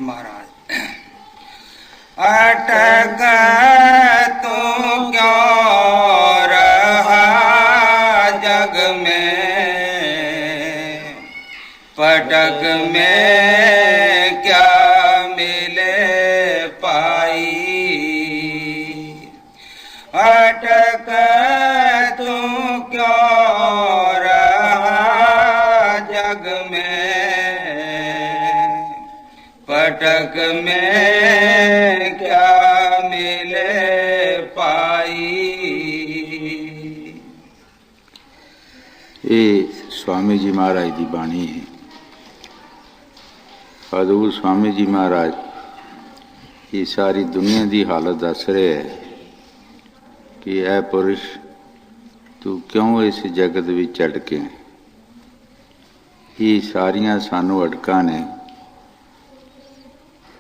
महाराज। अटक तो क्यों रहा जग में, पटक में क्या मिले पाई। अटक तो क्यों रहा जग में, पटक में क्या मिले पाई। ये स्वामी जी महाराज की बाणी है। हजूर स्वामी जी महाराज ये सारी दुनिया की हालत दस रहे है कि ऐ पुरुष तू क्यों इस जगत विच अटके। ये सारियां सानू अटकां ने,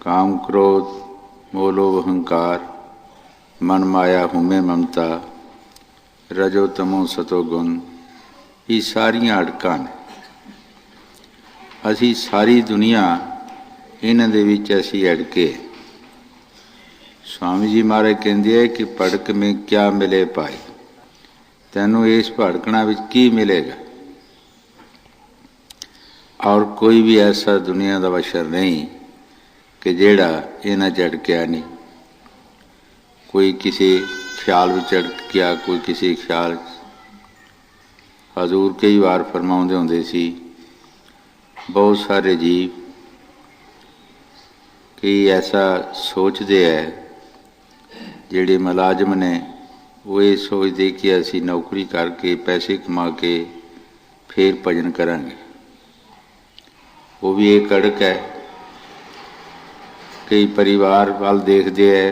काम क्रोध मोह लोभ अहंकार, मन माया हुमे ममता, रजो तमो सतो गुण, ये सारियां अटकां ने। असी सारी दुनिया इन्हां दे विच असी अटके। स्वामी जी महाराज कहते हैं कि भड़क में क्या मिले पाई, तैनू इस भड़कना विच की मिलेगा। और कोई भी ऐसा दुनिया का बशर नहीं कि जेड़ा इन्हां च अटकिया नहीं। कोई किसी ख्याल विच अटक गया, कोई किसी ख्याल। हजूर कई बार फरमाउंदे हुंदे सी, बहुत सारे जीव कई ऐसा सोचते है, जेड़े मुलाजम ने वो ये सोचते कि असी नौकरी करके पैसे कमा के फिर भजन करांगे। वो भी एक अड़क है। कई परिवार वाल देखते है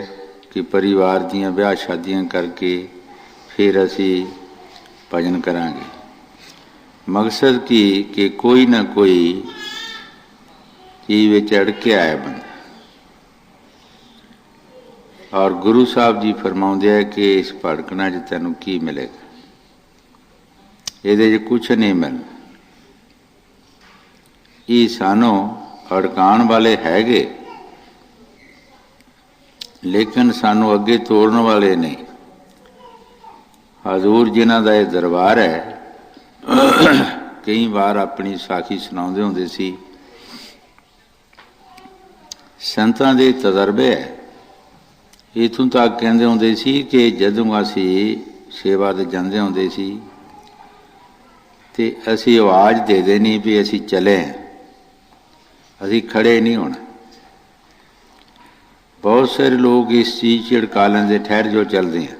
कि परिवार दियां ब्याह शादियां करके फिर असी भजन करांगे। मकसद की कि कोई ना कोई चीज विच अड़के आया बंदा। और गुरु साहब जी फरमाउंदे है कि इस भड़कना च तैनू की मिलेगा, ये कुछ नहीं मिलना। ये सानू अड़काण वाले हैगे, लेकिन सानू अगे तोड़न वाले नहीं। हजूर जिन्हां दा ये दरबार है, कई बार अपनी साखी सुनाउंदे हुंदे सी। संतां दे तजर्बे है। इथों तक कहते होंदे सी कि जदों असी सेवा ते जांदे होंदे सी ते असी आवाज़ दे देनी भी असी चले, असी खड़े नहीं होना। बहुत सारे लोग इस चीज़ अड़का लेंदे, ठहर जो चलते हैं।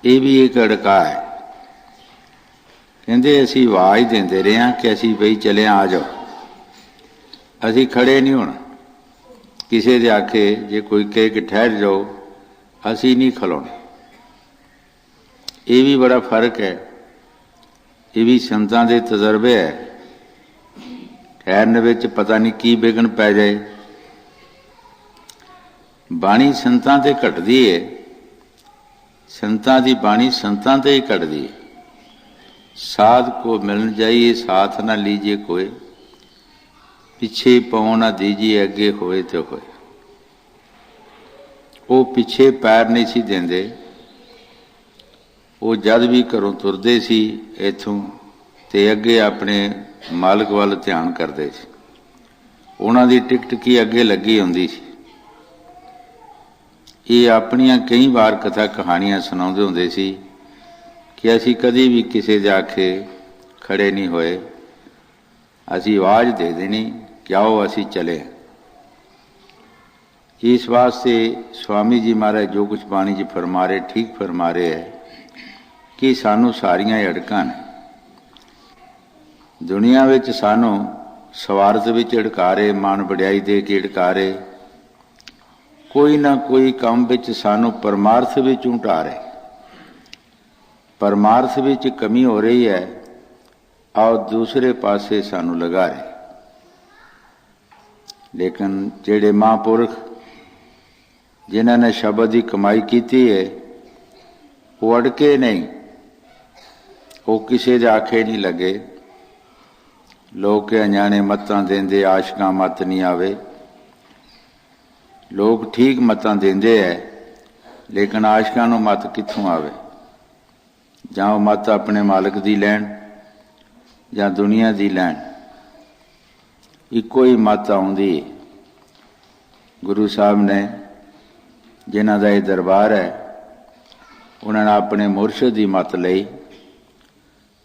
ये भी एक अड़का है। कहते असी आवाज़ देंदे रहे हैं कि असी बई चले आ जाओ, असी खड़े नहीं होना। किसी दे आखे जे कोई कहे कि ठहर जाओ, असी नहीं खलोना। ये भी बड़ा फर्क है। ये भी संतां दे तजर्बे है। ठहरने विच पता नहीं की विघन पै जाए। बाणी संतां ते घटदी है, संतां दी बाणी संतां ते ही घटदी है। साध को मिलन जाइए साथ ना लीजिए कोई, पिछे पाँव ना दीजिए अगे होए तो होए। वो पिछे पैर नहीं सी देंदे। वो जद भी घरों तुरदे सी इथों ते अगे अपने मालिक वाल ध्यान करते सी। उन्हां दी टिकट की अगे लगी हुंदी सी। ये अपनियां कई बार कथा कहानियां सुनाउंदे हुंदे सी कि असी कदी भी किसी दे आखे खड़े नहीं होए, असी आवाज़ दे देनी कि आओ असी चले। इस वास्ते स्वामी जी महाराज जो कुछ बाणी जी फरमा रहे ठीक फरमा रहे है कि सानू सारियां अड़कां ने। दुनिया विच सानू स्वार्थ विच अड़का रहे, मान वड्याई दे के अड़का रहे। कोई ना कोई काम विच सानू परमार्थ विच ढा रहे। परमार्थ विच कमी हो रही है और दूसरे पासे सानू लगा रहे। लेकिन जेड़े महापुरख जिन्हां ने शब्द की कमाई की है, वो अड़के नहीं, वो किसी दे आखे नहीं लगे। लोग के अजाने मत्तां देंदे आशकां मत नहीं आवे, ਲੋਕ ਠੀਕ ਮਤਾਂ ਦਿੰਦੇ ਐ, ਲੇਕਿਨ ਆਸ਼ਕਾਂ ਨੂੰ ਮਤ ਕਿੱਥੋਂ ਆਵੇ? ਜਾਂ ਉਹ ਮਤ ਆਪਣੇ ਮਾਲਕ ਦੀ ਲੈਣ ਜਾਂ ਦੁਨੀਆ ਦੀ ਲੈਣ। ਇੱਕੋ ਹੀ ਮਤ ਆਉਂਦੀ। ਗੁਰੂ ਸਾਹਿਬ ਨੇ, ਜਿਨ੍ਹਾਂ ਦਾ ਇਹ ਦਰਬਾਰ ਹੈ, ਉਹਨਾਂ ਨੇ ਆਪਣੇ ਮੁਰਸ਼ਿਦ ਦੀ ਮਤ ਲਈ।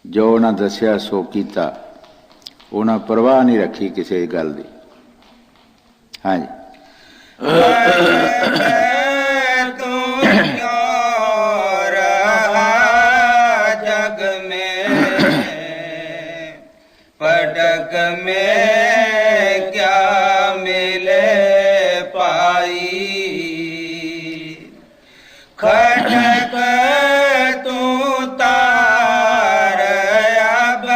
ਜੋ ਉਹਨਾਂ ਦੱਸਿਆ ਸੋ ਕੀਤਾ। ਉਹਨਾਂ ਪਰਵਾਹ ਨਹੀਂ ਰੱਖੀ ਕਿਸੇ ਗੱਲ ਦੀ। ਹਾਂਜੀ। पटक में क्या मिले पाई, खटक तू तार अब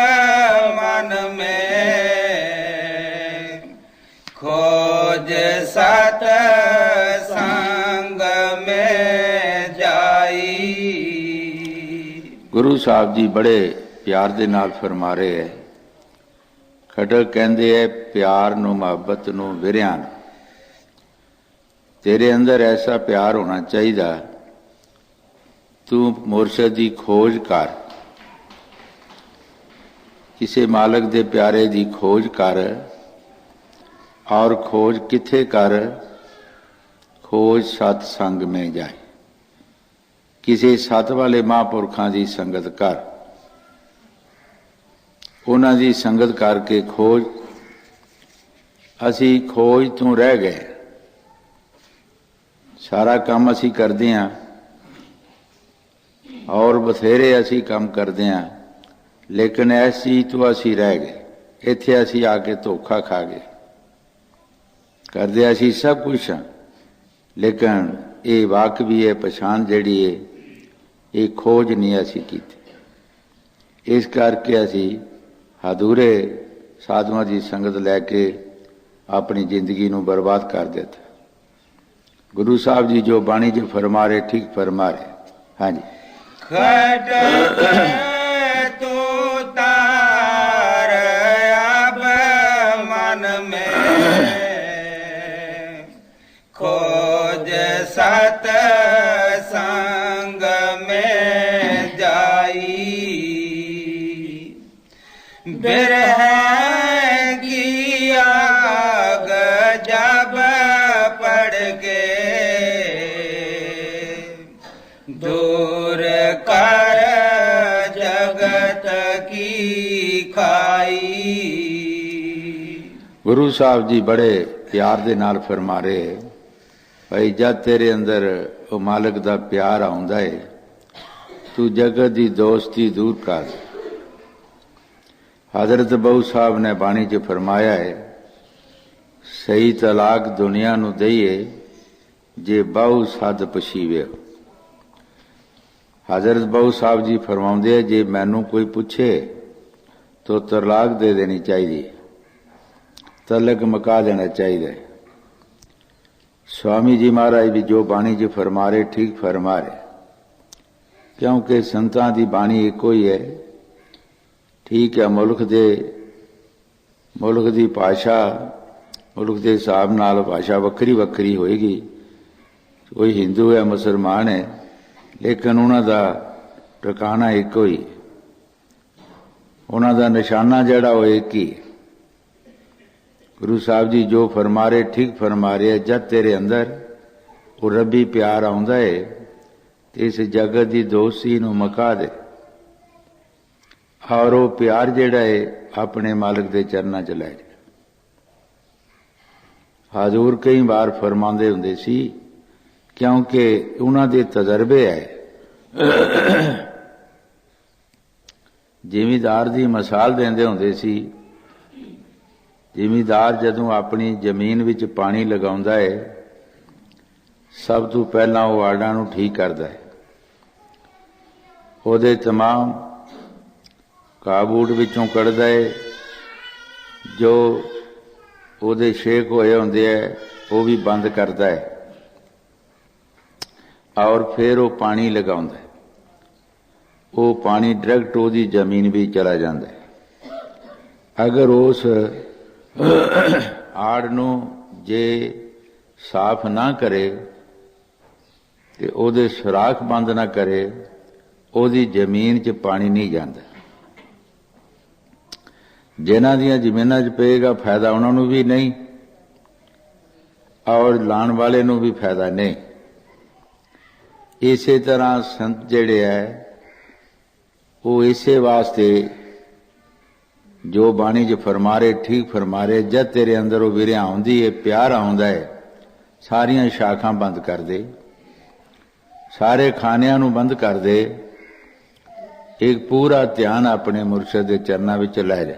मन में, खोज सत संग में जाई। गुरु साहब जी बड़े प्यार दे नाल फरमा रहे है। खटक कहते है प्यार नू, मुहब्बत नू, विरहां। तेरे अंदर ऐसा प्यार होना चाहिए, तू मुरशद की खोज कर, किसी मालक दे प्यारे की खोज कर। और खोज किथे कर? खोज सतसंग में जाए, किसी सत वाले महापुरखों की संगत कर। उन्हां दी संगत करके खोज। असी खोज तो रह गए। सारा काम असी करते हैं और बथेरे असी काम करते हैं, लेकिन इस चीज तो असी रह गए। इत्थे असी आके धोखा खा गए। करते असी सब कुछ हाँ, लेकिन ये वाक भी है, पछाण जिहड़ी है, ये खोज नहीं असी की। इस करके असी अधूरे साधुआं की संगत लैके अपनी जिंदगी नूं बर्बाद कर दिता। गुरु साहब जी जो बाणी च फरमा रहे, ठीक फरमा रहे। हाँ जी। खटक तू तार अब मन में, खोज सत संग में जाई। बिरह की आग जब पड़ के दूर कर जगत की खाई। गुरु साहब जी बड़े प्यार दे नाल फरमा रहे है, भाई जब तेरे अंदर वो मालिक दा प्यार आउंदा है, तू जगत दी दोस्ती दूर कर। हजरत बहु साहब ने बाणी च फरमाया है, सही तलाक दुनिया नू दईए जे बहु सद पछीवे। हजरत बहु साहब जी फरमाउंदे, जे मैनू कोई पूछे तो तलाक दे देनी चाहिए, तलक मुका देना चाहिए। स्वामी जी महाराज भी जो बाणी च फरमा रहे, ठीक फरमा रहे, क्योंकि संतां दी बाणी एको ही है। ठीक है, मुल्क दी भाषा, मुल्क के हिसाब नाल भाषा वक्री वक्री होएगी। कोई हिंदू है, मुसलमान है, लेकिन उन्हां दा ठिकाना एको ही, उन्हां दा निशाना जिहड़ा वो एक ही। गुरु साहब जी जो फरमा रहे, ठीक फरमा रहे। जब तेरे अंदर वो रबी प्यार आउंदा है, तो इस जगत की दोस्ती नूं मुका दे, और वो प्यार जिहड़ा है अपने मालिक के चरणों च लै जा। हजूर कई बार फरमाते हुंदे सी, क्योंकि उन्हां दे तजर्बे है। जिमीदार की मिसाल देंदे हुंदे सी। जिमीदार जदों अपनी जमीन विच पानी लगाउंदा है, सब तो पहला वो आड़ां नूं ठीक करदा है। उहदे तमाम काबूट विचों कढ़दा है, जो उहदे शेक होए हुंदे है वो भी बंद करदा है, और फिर वो पानी लगाउंदा है। वो पानी डायरैक्ट उहदी जमीन भी चला जाता है। अगर उस आड़ नूं जे ਸਾਫ਼ ਨਾ ਕਰੇ ਤੇ ਉਹਦੇ ਸੁਰਾਖ ਬੰਦ ਨਾ ਕਰੇ, ਉਹਦੀ ਜ਼ਮੀਨ 'ਚ ਪਾਣੀ ਨਹੀਂ ਜਾਂਦਾ। ਜਿਨ੍ਹਾਂ ਦੀਆਂ ਜ਼ਮੀਨਾਂ 'ਚ ਪਏਗਾ ਫਾਇਦਾ ਉਹਨਾਂ ਨੂੰ ਵੀ ਨਹੀਂ, ਔਰ ਲਾਉਣ ਵਾਲੇ ਨੂੰ ਵੀ ਫਾਇਦਾ ਨਹੀਂ। ਇਸੇ ਤਰ੍ਹਾਂ ਸੰਤ ਜਿਹੜੇ ਹੈ ਉਹ ਇਸੇ ਵਾਸਤੇ ਜੋ ਬਾਣੀ 'ਚ ਫਰਮਾ ਰਹੇ, ਠੀਕ ਫਰਮਾ ਰਹੇ, ਜਦ ਤੇਰੇ ਅੰਦਰ ਉਹ ਵਿਰਿਆ ਆਉਂਦੀ ਹੈ, ਪਿਆਰ ਆਉਂਦਾ ਹੈ, ਸਾਰੀਆਂ ਸ਼ਾਖਾਂ ਬੰਦ ਕਰ ਦੇ, ਸਾਰੇ ਖਾਨਿਆਂ ਨੂੰ ਬੰਦ ਕਰ ਦੇ, ਇੱਕ ਪੂਰਾ ਧਿਆਨ ਆਪਣੇ ਮੁਰਸ਼ਦ ਦੇ ਚਰਨਾਂ ਵਿੱਚ ਲੈ ਜਾ,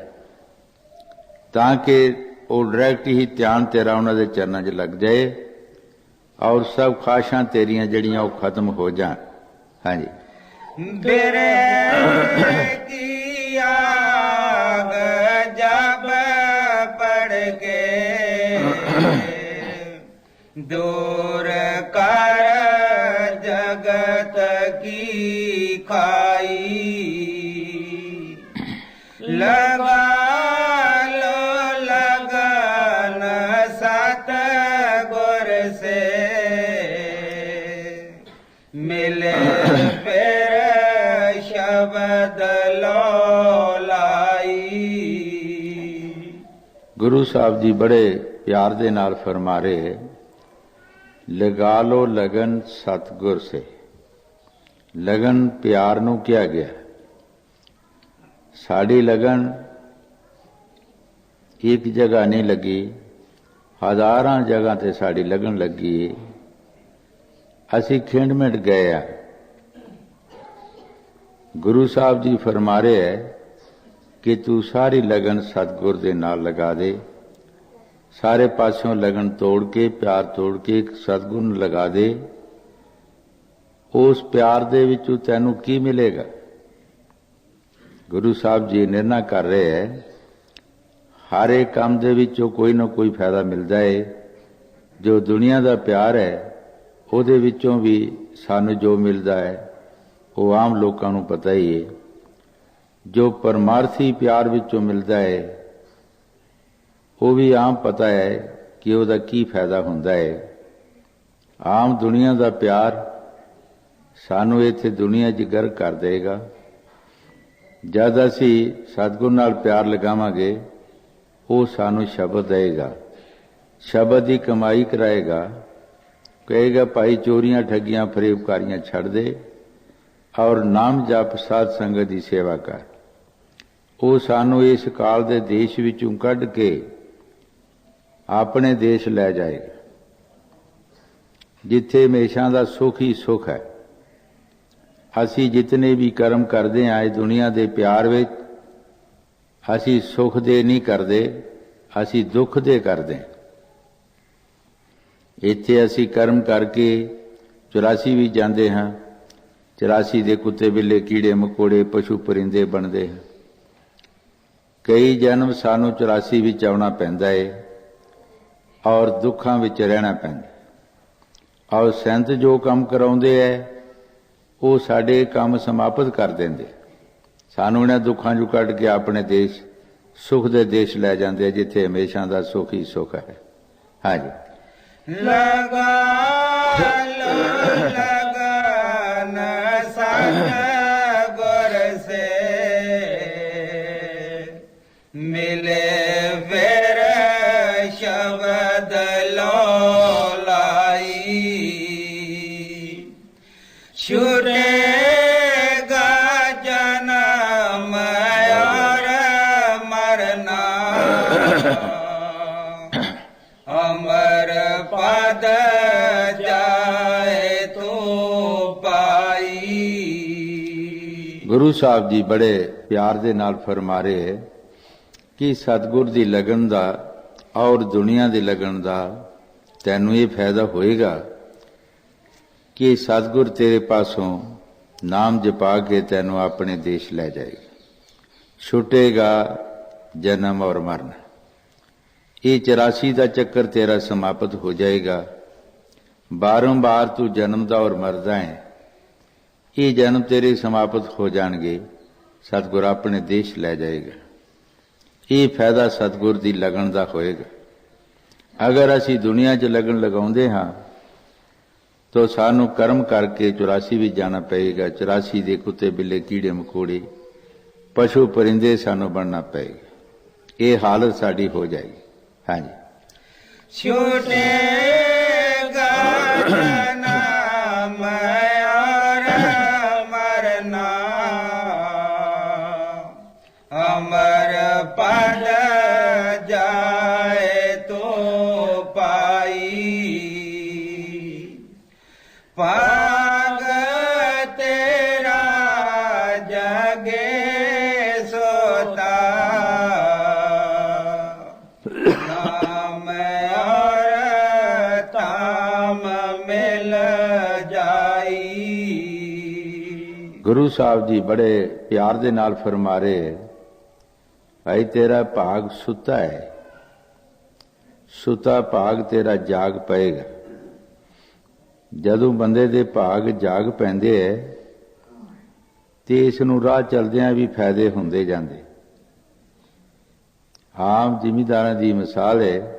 ਤਾਂ ਕਿ ਉਹ ਡਾਇਰੈਕਟ ਹੀ ਧਿਆਨ ਤੇਰਾ ਉਹਨਾਂ ਦੇ ਚਰਨਾਂ 'ਚ ਲੱਗ ਜਾਏ ਔਰ ਸਭ ਖਾਸ਼ਾਂ ਤੇਰੀਆਂ ਜਿਹੜੀਆਂ ਉਹ ਖਤਮ ਹੋ ਜਾਣ। ਹਾਂਜੀ। ਬਿਰਹਿ ਕੀ ਆਗ ਜਬ ਪੜ ਕੇ ਦੂਰ ਕਰ ਜਗਤ ਕੀ ਖਾਈ, ਲਗਾ ਲੋ ਲਗਨ ਸਤ ਗੁਰ ਸੇ ਮਿਲੇ ਫਿਰ ਸ਼ਬਦ ਲੋ ਲਾਈ। ਗੁਰੂ ਸਾਹਿਬ ਜੀ ਬੜੇ ਪਿਆਰ ਦੇ ਨਾਲ ਫਰਮਾ ਰਹੇ, ਲਗਾ ਲੋ ਲਗਨ ਸਤਿਗੁਰ ਸੇ। ਲਗਨ ਪਿਆਰ ਨੂੰ ਕਿਹਾ ਗਿਆ। ਸਾਡੀ ਲਗਨ ਇੱਕ ਜਗ੍ਹਾ ਨਹੀਂ ਲੱਗੀ, ਹਜ਼ਾਰਾਂ ਜਗ੍ਹਾ ਤੇ ਸਾਡੀ ਲਗਨ ਲੱਗੀ। ਅਸੀਂ ਖਿੰਡ ਮਿੰਟ ਗਏ ਆ। ਗੁਰੂ ਸਾਹਿਬ ਜੀ ਫਰਮਾ ਰਹੇ ਹੈ ਕਿ ਤੂੰ ਸਾਰੀ ਲਗਨ ਸਤਿਗੁਰ ਦੇ ਨਾਲ ਲਗਾ ਦੇ, ਸਾਰੇ ਪਾਸਿਓਂ ਲਗਨ ਤੋੜ ਕੇ, ਪਿਆਰ ਤੋੜ ਕੇ ਇੱਕ ਸਤਿਗੁਰ ਨੂੰ ਲਗਾ ਦੇ। ਉਸ ਪਿਆਰ ਦੇ ਵਿੱਚੋਂ ਤੈਨੂੰ ਕੀ ਮਿਲੇਗਾ? ਗੁਰੂ ਸਾਹਿਬ ਜੀ ਨਿਰਣਾ ਕਰ ਰਹੇ ਹੈ, ਹਰ ਇੱਕ ਕੰਮ ਦੇ ਵਿੱਚੋਂ ਕੋਈ ਨਾ ਕੋਈ ਫਾਇਦਾ ਮਿਲਦਾ ਹੈ। ਜੋ ਦੁਨੀਆ ਦਾ ਪਿਆਰ ਹੈ ਉਹਦੇ ਵਿੱਚੋਂ ਵੀ ਸਾਨੂੰ ਜੋ ਮਿਲਦਾ ਹੈ ਉਹ ਆਮ ਲੋਕਾਂ ਨੂੰ ਪਤਾ ਹੀ ਹੈ। ਜੋ ਪਰਮਾਰਥੀ ਪਿਆਰ ਵਿੱਚੋਂ ਮਿਲਦਾ ਹੈ ਉਹ ਵੀ ਆਮ ਪਤਾ ਹੈ ਕਿ ਉਹਦਾ ਕੀ ਫਾਇਦਾ ਹੁੰਦਾ ਹੈ। ਆਮ ਦੁਨੀਆ ਦਾ ਪਿਆਰ ਸਾਨੂੰ ਇੱਥੇ ਦੁਨੀਆ 'ਚ ਗਰਕ ਕਰ ਦੇਗਾ। ਜਦ ਅਸੀਂ ਸਤਿਗੁਰ ਨਾਲ ਪਿਆਰ ਲਗਾਵਾਂਗੇ ਉਹ ਸਾਨੂੰ ਸ਼ਬਦ ਦੇਗਾ, ਸ਼ਬਦ ਦੀ ਕਮਾਈ ਕਰਾਏਗਾ, ਕਹੇਗਾ ਭਾਈ ਚੋਰੀਆਂ ਠੱਗੀਆਂ ਫਰੇਬਕਾਰੀਆਂ ਛੱਡ ਦੇ ਔਰ ਨਾਮ ਜਪ ਸਾਧ ਸੰਗਤ ਦੀ ਸੇਵਾ ਕਰ। ਉਹ ਸਾਨੂੰ ਇਸ ਕਾਲ ਦੇ ਦੇਸ਼ ਵਿੱਚੋਂ ਕੱਢ ਕੇ ਆਪਣੇ ਦੇਸ਼ ਲੈ ਜਾਏਗਾ, ਜਿੱਥੇ ਹਮੇਸ਼ਾ ਦਾ ਸੁੱਖ ਹੀ ਸੁੱਖ ਹੈ। ਅਸੀਂ ਜਿਤਨੇ ਵੀ ਕਰਮ ਕਰਦੇ ਹਾਂ ਇਸ ਦੁਨੀਆ ਦੇ ਪਿਆਰ ਵਿੱਚ, ਅਸੀਂ ਸੁੱਖ ਦੇ ਨਹੀਂ ਕਰਦੇ, ਅਸੀਂ ਦੁੱਖ ਦੇ ਕਰਦੇ। ਇੱਥੇ ਅਸੀਂ ਕਰਮ ਕਰਕੇ 84 ਵੀ ਜਾਂਦੇ ਹਾਂ, 84 ਦੇ ਕੁੱਤੇ ਬਿੱਲੇ ਕੀੜੇ ਮਕੌੜੇ ਪਸ਼ੂ ਪਰਿੰਦੇ ਬਣਦੇ ਹਨ। ਕਈ ਜਨਮ ਸਾਨੂੰ 84 ਵਿੱਚ ਆਉਣਾ ਪੈਂਦਾ ਹੈ ਔਰ ਦੁੱਖਾਂ ਵਿੱਚ ਰਹਿਣਾ ਪੈਂਦਾ। ਔਰ ਸੰਤ ਜੋ ਕੰਮ ਕਰਾਉਂਦੇ ਹੈ ਉਹ ਸਾਡੇ ਕੰਮ ਸਮਾਪਤ ਕਰ ਦਿੰਦੇ, ਸਾਨੂੰ ਇਹਨਾਂ ਦੁੱਖਾਂ ਚੋਂ ਕੱਢ ਕੇ ਆਪਣੇ ਦੇਸ਼ ਸੁਖ ਦੇ ਦੇਸ਼ ਲੈ ਜਾਂਦੇ, ਜਿੱਥੇ ਹਮੇਸ਼ਾ ਦਾ ਸੁਖ ਹੀ ਸੁਖ ਹੈ। ਹਾਂਜੀ। ਲਗਾ ਲੋ ਲਗਨ ਸਤਿਗੁਰ ਸੇ ਮਿਲੇ ਫਿਰ ਸ਼ਬਦ ਲੋ ਲਾਈ। ਛੁਟੇਗਾ ਜਨਮ ਔਰ ਮਰਨਾ, ਅਮਰ ਪਦ ਜਾਏ ਤੂੰ ਪਾਈ। ਗੁਰੂ ਸਾਹਿਬ ਜੀ ਬੜੇ ਪਿਆਰ ਦੇ ਨਾਲ ਫਰਮਾ ਰਹੇ ਕਿ ਸਤਿਗੁਰ ਦੀ ਲਗਨ ਦਾ ਔਰ ਦੁਨੀਆ ਦੀ ਲਗਨ ਦਾ ਤੈਨੂੰ ਇਹ ਫਾਇਦਾ ਹੋਏਗਾ ਕਿ ਸਤਿਗੁਰ ਤੇਰੇ ਪਾਸੋਂ ਨਾਮ ਜਪਾ ਕੇ ਤੈਨੂੰ ਆਪਣੇ ਦੇਸ਼ ਲੈ ਜਾਏਗਾ। ਛੁੱਟੇਗਾ ਜਨਮ ਔਰ ਮਰਨ, ਇਹ 84 ਦਾ ਚੱਕਰ ਤੇਰਾ ਸਮਾਪਤ ਹੋ ਜਾਏਗਾ। ਬਾਰੰਬਾਰ ਤੂੰ ਜਨਮਦਾ ਔਰ ਮਰਦਾ ਹੈ, ਇਹ ਜਨਮ ਤੇਰੇ ਸਮਾਪਤ ਹੋ ਜਾਣਗੇ, ਸਤਿਗੁਰ ਆਪਣੇ ਦੇਸ਼ ਲੈ ਜਾਏਗਾ। ਇਹ ਫਾਇਦਾ ਸਤਿਗੁਰ ਦੀ ਲਗਨ ਦਾ ਹੋਏਗਾ। ਅਗਰ ਅਸੀਂ ਦੁਨੀਆ 'ਚ ਲਗਨ ਲਗਾਉਂਦੇ ਹਾਂ ਤਾਂ ਸਾਨੂੰ ਕਰਮ ਕਰਕੇ 84 ਵਿੱਚ ਜਾਣਾ ਪਏਗਾ। 84 ਦੇ ਕੁੱਤੇ ਬਿੱਲੇ ਕੀੜੇ ਮਕੌੜੇ ਪਸ਼ੂ ਪਰਿੰਦੇ ਸਾਨੂੰ ਬਣਨਾ ਪਏਗਾ। ਇਹ ਹਾਲਤ ਸਾਡੀ ਹੋ ਜਾਏਗੀ। ਹਾਂਜੀ। ਛੁਟੇਗਾ ਨਾਮ ਔਰ ਮਰਨਾ, ਅਮਰ ਪਦ ਜਾਏ ਤੋ ਪਾਈ। ਭਾਗ ਤੇਰਾ ਜਗੇ ਸੋਤਾ, ਨਾਮ ਔਰ ਤਾਮ ਮਿਲ ਜਾਈ। ਗੁਰੂ ਸਾਹਿਬ ਜੀ ਬੜੇ ਪਿਆਰ ਦੇ ਨਾਲ ਫਰਮਾ ਰਹੇ, ਭਾਈ ਤੇਰਾ ਭਾਗ ਸੁੱਤਾ ਹੈ, ਸੁੱਤਾ ਭਾਗ ਤੇਰਾ ਜਾਗ ਪਏਗਾ। ਜਦੋਂ ਬੰਦੇ ਦੇ ਭਾਗ ਜਾਗ ਪੈਂਦੇ ਹੈ ਤੇ ਇਸ ਨੂੰ ਰਾਹ ਚਲਦਿਆਂ ਵੀ ਫਾਇਦੇ ਹੁੰਦੇ ਜਾਂਦੇ। ਆਮ ਜ਼ਿਮੀਂਦਾਰਾਂ ਦੀ ਮਿਸਾਲ ਹੈ,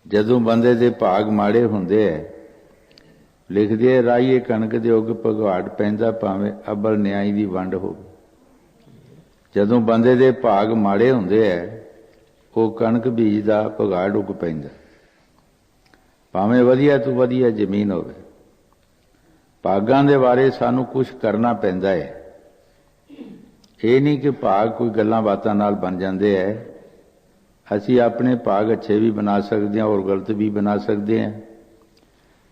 ਜਦੋਂ ਬੰਦੇ ਦੇ ਭਾਗ ਮਾੜੇ ਹੁੰਦੇ ਹੈ, ਲਿਖਦੇ ਰਾਈਏ ਕਣਕ ਦੇ ਉੱਗ ਭਗਵਾੜ ਪੈਂਦਾ, ਭਾਵੇਂ ਅਬਲ ਨਿਆਈ ਦੀ ਵੰਡ ਹੋਵੇ। ਜਦੋਂ ਬੰਦੇ ਦੇ ਭਾਗ ਮਾੜੇ ਹੁੰਦੇ ਹੈ, ਉਹ ਕਣਕ ਬੀਜਦਾ, ਭਗਾੜ ਉੱਗ ਪੈਂਦਾ, ਭਾਵੇਂ ਵਧੀਆ ਤੋਂ ਵਧੀਆ ਜ਼ਮੀਨ ਹੋਵੇ। ਭਾਗਾਂ ਦੇ ਬਾਰੇ ਸਾਨੂੰ ਕੁਝ ਕਰਨਾ ਪੈਂਦਾ ਹੈ। ਇਹ ਨਹੀਂ ਕਿ ਭਾਗ ਕੋਈ ਗੱਲਾਂ ਬਾਤਾਂ ਨਾਲ ਬਣ ਜਾਂਦੇ ਹੈ। ਅਸੀਂ ਆਪਣੇ ਭਾਗ ਅੱਛੇ ਵੀ ਬਣਾ ਸਕਦੇ ਹਾਂ ਔਰ ਗਲਤ ਵੀ ਬਣਾ ਸਕਦੇ ਹਾਂ।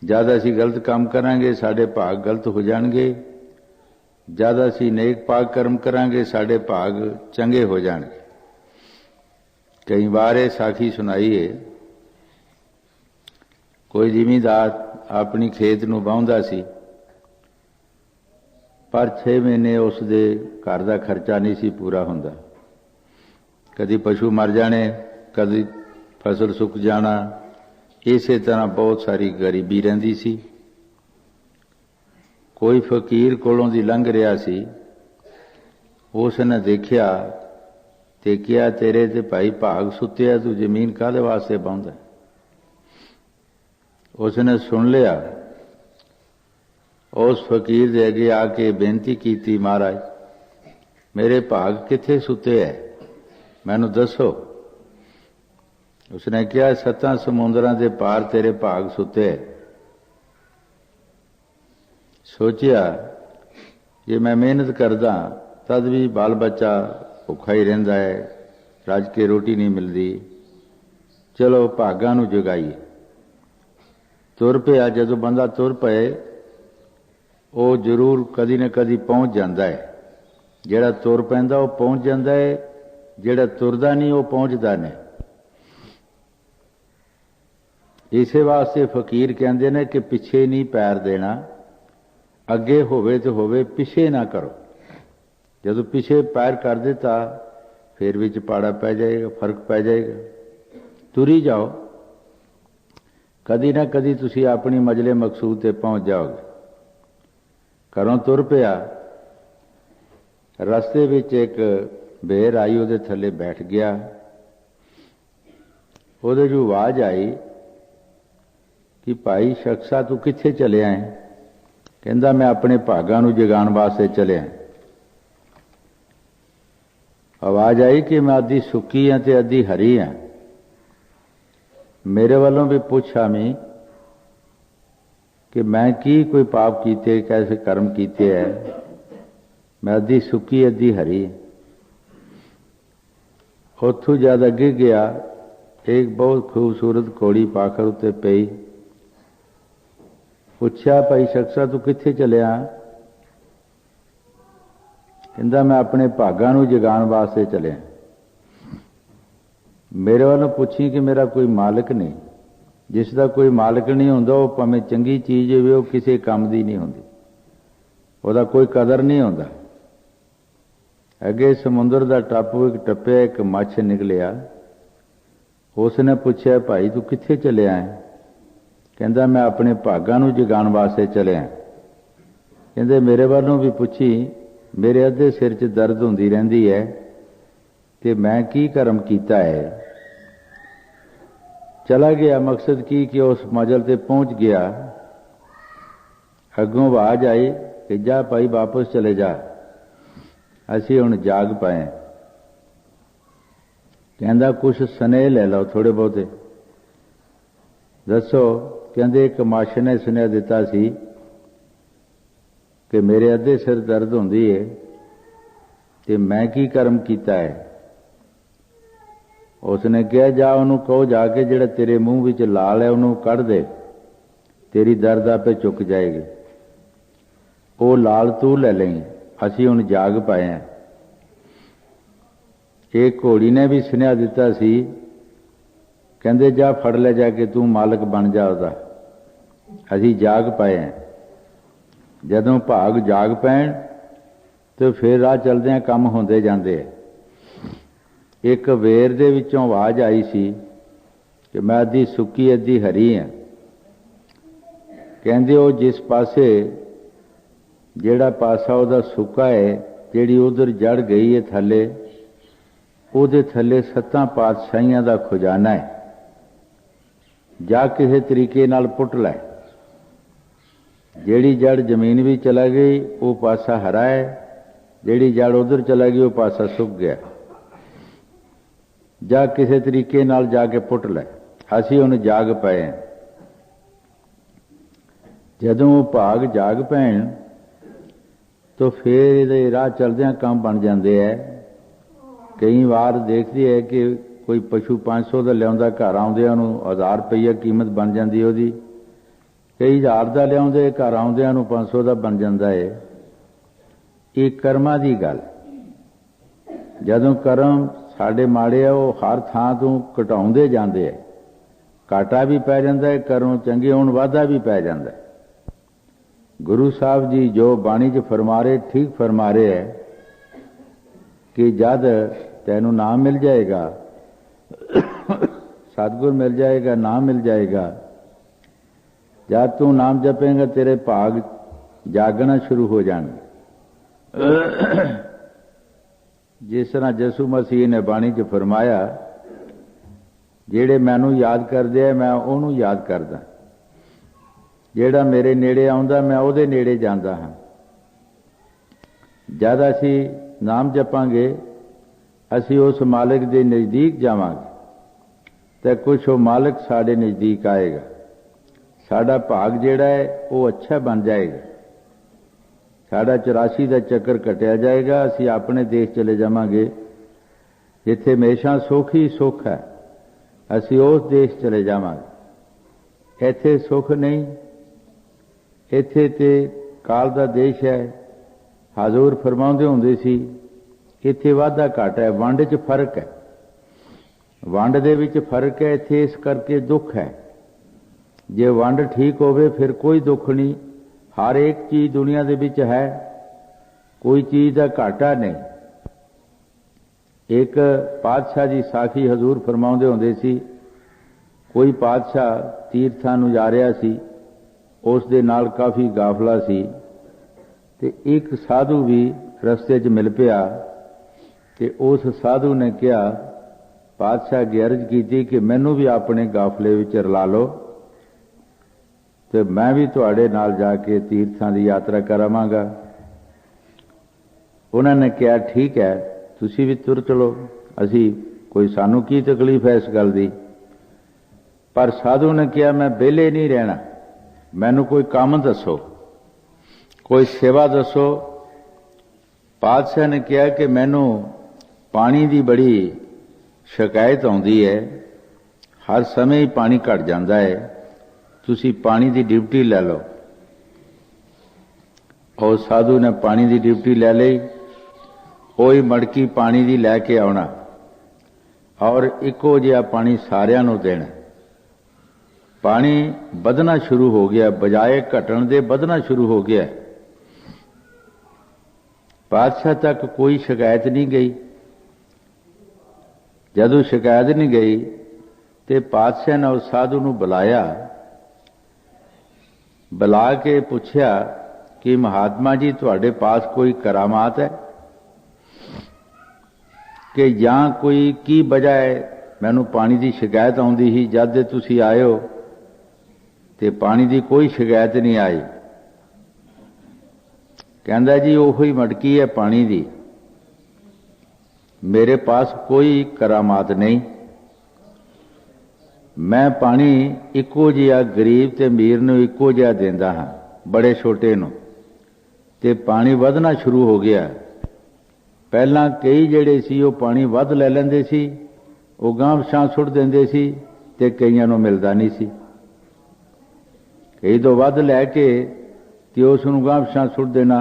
ਜਦ ਅਸੀਂ ਗਲਤ ਕੰਮ ਕਰਾਂਗੇ ਸਾਡੇ ਭਾਗ ਗਲਤ ਹੋ ਜਾਣਗੇ, ਜਦ ਅਸੀਂ ਨੇਕ ਭਾਗ ਕਰਮ ਕਰਾਂਗੇ ਸਾਡੇ ਭਾਗ ਚੰਗੇ ਹੋ ਜਾਣਗੇ। ਕਈ ਵਾਰ ਇਹ ਸਾਖੀ ਸੁਣਾਈ ਹੈ, ਕੋਈ ਜ਼ਿਮੀਂਦਾਰ ਆਪਣੀ ਖੇਤ ਨੂੰ ਵਾਹੁੰਦਾ ਸੀ, ਪਰ 6 ਮਹੀਨੇ ਉਸ ਦੇ ਘਰ ਦਾ ਖਰਚਾ ਨਹੀਂ ਸੀ ਪੂਰਾ ਹੁੰਦਾ। ਕਦੀ ਪਸ਼ੂ ਮਰ ਜਾਣੇ, ਕਦੀ ਫਸਲ ਸੁੱਕ ਜਾਣਾ, ਇਸੇ ਤਰ੍ਹਾਂ ਬਹੁਤ ਸਾਰੀ ਗਰੀਬੀ ਰਹਿੰਦੀ ਸੀ। ਕੋਈ ਫਕੀਰ ਕੋਲੋਂ ਦੀ ਲੰਘ ਰਿਹਾ ਸੀ, ਉਸ ਨੇ ਦੇਖਿਆ ਤੇ ਕਿਹਾ, ਤੇਰੇ ਤੇ ਭਾਈ ਭਾਗ ਸੁੱਤਿਆ, ਤੂੰ ਜ਼ਮੀਨ ਕਾਹਦੇ ਵਾਸਤੇ ਵਾਹੁੰਦਾ? ਉਸ ਨੇ ਸੁਣ ਲਿਆ। ਉਸ ਫਕੀਰ ਦੇ ਅੱਗੇ ਆ ਕੇ ਬੇਨਤੀ ਕੀਤੀ, ਮਹਾਰਾਜ ਮੇਰੇ ਭਾਗ ਕਿੱਥੇ ਸੁੱਤੇ ਹੈ, ਮੈਨੂੰ ਦੱਸੋ। ਉਸਨੇ ਕਿਹਾ, 7 ਸਮੁੰਦਰਾਂ ਦੇ ਪਾਰ ਤੇਰੇ ਭਾਗ ਸੁੱਤੇ ਹੈ। ਸੋਚਿਆ, ਜੇ ਮੈਂ ਮਿਹਨਤ ਕਰਦਾ ਤਦ ਵੀ ਬਾਲ ਬੱਚਾ ਭੁੱਖਾ ਹੀ ਰਹਿੰਦਾ ਹੈ, ਰੱਜ ਕੇ ਰੋਟੀ ਨਹੀਂ ਮਿਲਦੀ, ਚਲੋ ਭਾਗਾਂ ਨੂੰ ਜਗਾਈਏ। ਤੁਰ ਪਿਆ। ਜਦੋਂ ਬੰਦਾ ਤੁਰ ਪਏ, ਉਹ ਜ਼ਰੂਰ ਕਦੀ ਨਾ ਕਦੀ ਪਹੁੰਚ ਜਾਂਦਾ ਹੈ। ਜਿਹੜਾ ਤੁਰ ਪੈਂਦਾ ਉਹ ਪਹੁੰਚ ਜਾਂਦਾ ਹੈ, ਜਿਹੜਾ ਤੁਰਦਾ ਨਹੀਂ ਉਹ ਪਹੁੰਚਦਾ ਨਹੀਂ। ਇਸੇ ਵਾਸਤੇ ਫਕੀਰ ਕਹਿੰਦੇ ਨੇ ਕਿ ਪਿੱਛੇ ਨਹੀਂ ਪੈਰ ਦੇਣਾ, ਅੱਗੇ ਹੋਵੇ ਤੇ ਹੋਵੇ, ਪਿੱਛੇ ਨਾ ਕਰੋ। ਜਦੋਂ ਪਿੱਛੇ ਪੈਰ ਕਰ ਦਿੱਤਾ ਫਿਰ ਵਿੱਚ ਪਾੜਾ ਪੈ ਜਾਏਗਾ, ਫਰਕ ਪੈ ਜਾਏਗਾ। ਤੁਰੀ ਜਾਓ, ਕਦੀ ਨਾ ਕਦੀ ਤੁਸੀਂ ਆਪਣੀ ਮੰਜ਼ਿਲੇ ਮਕਸੂਦ ਤੇ ਪਹੁੰਚ ਜਾਓਗੇ। ਘਰੋਂ ਤੁਰ ਪਿਆ, ਰਸਤੇ ਵਿੱਚ ਇੱਕ ਬੇਰ ਆਈ, ਉਹਦੇ ਥੱਲੇ ਬੈਠ ਗਿਆ। ਉਹਦੇ ਜੋ ਆਵਾਜ਼ ਆਈ ਕਿ ਭਾਈ ਸ਼ਖਸਾ ਤੂੰ ਕਿੱਥੇ ਚਲਿਆ ਹੈ? ਕਹਿੰਦਾ ਮੈਂ ਆਪਣੇ ਭਾਗਾਂ ਨੂੰ ਜਗਾਉਣ ਵਾਸਤੇ ਚੱਲਿਆ। ਆਵਾਜ਼ ਆਈ ਕਿ ਮੈਂ ਅੱਧੀ ਸੁੱਕੀ ਹਾਂ ਤੇ ਅੱਧੀ ਹਰੀ ਹਾਂ, ਮੇਰੇ ਵੱਲੋਂ ਵੀ ਪੁੱਛ ਆਵੀਂ ਕਿ ਮੈਂ ਕੀ ਕੋਈ ਪਾਪ ਕੀਤੇ, ਕੈਸੇ ਕਰਮ ਕੀਤੇ ਹੈ, ਮੈਂ ਅੱਧੀ ਸੁੱਕੀ ਅੱਧੀ ਹਰੀ। ਉੱਥੋਂ ਜਦ ਅੱਗੇ ਗਿਆ, ਇੱਕ ਬਹੁਤ ਖੂਬਸੂਰਤ ਘੋੜੀ ਪਾਖਰ ਉੱਤੇ ਪਈ। ਪੁੱਛਿਆ, ਭਾਈ ਸ਼ਖਸਾ ਤੂੰ ਕਿੱਥੇ ਚੱਲਿਆ? ਕਹਿੰਦਾ ਮੈਂ ਆਪਣੇ ਭਾਗਾਂ ਨੂੰ ਜਗਾਉਣ ਵਾਸਤੇ ਚੱਲਿਆ। ਮੇਰੇ ਵੱਲੋਂ ਪੁੱਛੀ ਕਿ ਮੇਰਾ ਕੋਈ ਮਾਲਕ ਨਹੀਂ। ਜਿਸ ਦਾ ਕੋਈ ਮਾਲਕ ਨਹੀਂ ਹੁੰਦਾ, ਉਹ ਭਾਵੇਂ ਚੰਗੀ ਚੀਜ਼ ਹੋਵੇ ਉਹ ਕਿਸੇ ਕੰਮ ਦੀ ਨਹੀਂ ਹੁੰਦੀ, ਉਹਦਾ ਕੋਈ ਕਦਰ ਨਹੀਂ ਹੁੰਦਾ। ਅੱਗੇ ਸਮੁੰਦਰ ਦਾ ਟਾਪੂ ਇੱਕ ਟੱਪਿਆ, ਇੱਕ ਮੱਛ ਨਿਕਲਿਆ। ਉਸ ਨੇ ਪੁੱਛਿਆ, ਭਾਈ ਤੂੰ ਕਿੱਥੇ ਚੱਲਿਆ ਹੈ? ਕਹਿੰਦਾ ਮੈਂ ਆਪਣੇ ਭਾਗਾਂ ਨੂੰ ਜਗਾਉਣ ਵਾਸਤੇ ਚੱਲਿਆ। ਕਹਿੰਦੇ ਮੇਰੇ ਵੱਲੋਂ ਵੀ ਪੁੱਛੀ, ਮੇਰੇ ਅੱਧੇ ਸਿਰ 'ਚ ਦਰਦ ਹੁੰਦੀ ਰਹਿੰਦੀ ਹੈ ਤੇ ਮੈਂ ਕੀ ਕਰਮ ਕੀਤਾ ਹੈ? चला गया। मकसद की कि उस मंजिल ते पहुंच गया। अगों आवाज आई कि जा भाई वापस चले जा, असी हुण जाग पाए। कहंदा कुछ सनेह ले लो थोड़े बहुते। दसो? कहंदे एक मास्टर ने सुनेहा दिता सी कि मेरे अद्धे सिर दर्द हुंदी है ते मैं की कर्म कीता है। उसने कहा जा उन्होंने कहो जाके जिहड़ा तेरे मूँह विच लाल है उन्होंने कढ़ दे, तेरी दर्द आपे चुक जाएगी। वो लाल तू ले लें, असी हुण जाग पाए हैं। एक घोड़ी ने भी सुनेहा दिता सी, कहंदे जा फड़ ले जाके तू मालक बन जा उहदा, असी जाग पाए हैं। जदों भाग जाग पैण तो फिर राह चलदिआं काम होंदे जांदे। एक वेर दे विचों आवाज़ आई सी कि मैं अद्धी सुक्की अद्धी हरी हाँ। कहंदे वो जिस पासे जिहड़ा पासा उहदा सुक्का है, जिहड़ी उधर जड़ गई है थले, उहदे थले 7 पातशाहियां दा खजाना है। जा किसी तरीके नाल पुट लै। जिहड़ी जड़ जमीन भी चला गई वो पासा हरा है, जिहड़ी जड़ उधर चला गई वो पासा सुक गया। जा किसी तरीके नाल जाके पुट लै, असी हुण जाग पए हैं। जदों वो भाग जाग पैण तो फिर इहदे राह चलदिआं काम बन जाते हैं। कई बार देखते है कि कोई पशु 500 का लिया घर आउंदिआं नूं 1000 रुपया कीमत बन जाती है उसकी। कई 1000 का लिया घर आउंदिआं नूं 500 का बन जाता है। ये कर्मां दी गल। जदों कर्म साडे माड़े आ वो हर थां तो घटाउंदे जांदे है, घाटा भी पै जांदा है, कर्म चंगे होण वाधा भी पै जांदा है। गुरु साहब जी जो बाणी च फरमा रहे ठीक फरमा रहे है कि जद तैनू नाम मिल जाएगा, सतगुर मिल जाएगा, नाम मिल जाएगा, जब तू नाम जपेंगा तेरे भाग जागना शुरू हो जाएंगे। जिस तरह यसू मसीह ने बाणी च फरमाया, जेड़े मैनू याद करदे आ मैं उहनू याद करदा, जेड़ा मेरे नेड़े आउंदा मैं उहदे नेड़े जांदा हां। जद असी नाम जपांगे असी उस मालिक दे नज़दीक जावांगे तो कुछ वो मालिक साडे नज़दीक आएगा। साडा भाग जेड़ा है वो अच्छा बन जाएगा। साडा 84 का चक्कर कटिया जाएगा। असी अपने देश चले जावांगे जिथे हमेशा सुख ही सुख है। असी उस देश चले जावांगे। इत्थे सुख नहीं, इत्थे ते काल दा देश है। हजूर फरमाउंदे हुंदे सी इत्थे वाधा घाटा है, वंड च फर्क है। वंड दे विच फर्क है, इत्थे इस करके दुख है। जे वंड ठीक होवे फिर कोई दुख नहीं। हर एक चीज दुनिया दे विच है, कोई चीज का घाटा नहीं। एक पातशाह जी साखी हजूर फरमाउंदे हुंदे सी, कोई पातशाह तीर्थां नूं जा रिहा सी, उस दे नाल काफ़ी गाफला सी ते एक साधु भी रस्ते च मिल पिया ते उस साधु ने कहा, पातशाह अगे अर्ज की कि मैनू भी अपने गाफले विच रला लो ते मैं भी तुहाडे नाल जाके तीर्थां दी यात्रा करावांगा। उन्होंने कहा ठीक है तुसी भी तुर चलो, असी कोई सानू की तकलीफ है इस गल दी। पर साधु ने कहा मैं बेले नहीं रहना, मैनू कोई काम दसो, कोई सेवा दसो। पातशाह ने कहा कि मैनू पानी की बड़ी शिकायत आउंदी है, हर समय ही पानी घट जाता है, तुसी पानी की ड्यूटी लै लो। और साधु ने पानी की ड्यूटी लै ली। कोई मड़की पानी की लैके आना और इको जिहा पानी सारियां नूं देना। पानी बधना शुरू हो गया, बजाए घटण दे बधना शुरू हो गया। पातशाह तक कोई शिकायत नहीं गई। जदों शिकायत नहीं गई तो पातशाह ने उस साधु नूं बुलाया, बुला के पूछया कि महात्मा जी तुहाडे पास कोई करामात है कि या कोई की वजह है ਮੈਨੂੰ ਪਾਣੀ ਦੀ ਸ਼ਿਕਾਇਤ ਆਉਂਦੀ ਸੀ, ਜਦ ਦੇ ਤੁਸੀਂ ਆਏ ਹੋ ਤੇ ਪਾਣੀ ਦੀ ਕੋਈ ਸ਼ਿਕਾਇਤ ਨਹੀਂ ਆਈ। ਕਹਿੰਦਾ ਜੀ ਉਹੀ ਮਟਕੀ ਹੈ ਪਾਣੀ ਦੀ, ਮੇਰੇ ਪਾਸ ਕੋਈ ਕਰਾਮਾਤ ਨਹੀਂ। ਮੈਂ ਪਾਣੀ ਇੱਕੋ ਜਿਹਾ ਗਰੀਬ ਤੇ ਅਮੀਰ ਨੂੰ ਇੱਕੋ ਜਿਹਾ ਦਿੰਦਾ ਹਾਂ, ਬੜੇ ਛੋਟੇ ਨੂੰ, ਤੇ ਪਾਣੀ ਵਧਣਾ ਸ਼ੁਰੂ ਹੋ ਗਿਆ। ਪਹਿਲਾਂ ਕਈ ਜਿਹੜੇ ਸੀ ਉਹ ਪਾਣੀ ਵੱਧ ਲੈ ਲੈਂਦੇ ਸੀ, ਉਹ ਗਾਂਹ ਪਿਛਾਂ ਸੁੱਟ ਦਿੰਦੇ ਸੀ ਤੇ ਕਈਆਂ ਨੂੰ ਮਿਲਦਾ ਨਹੀਂ ਸੀ। ਕਈ ਤੋਂ ਵੱਧ ਲੈ ਕੇ ਤੇ ਉਸ ਨੂੰ ਗਾਂਹ ਪਿਛਾਂ ਸੁੱਟ ਦੇਣਾ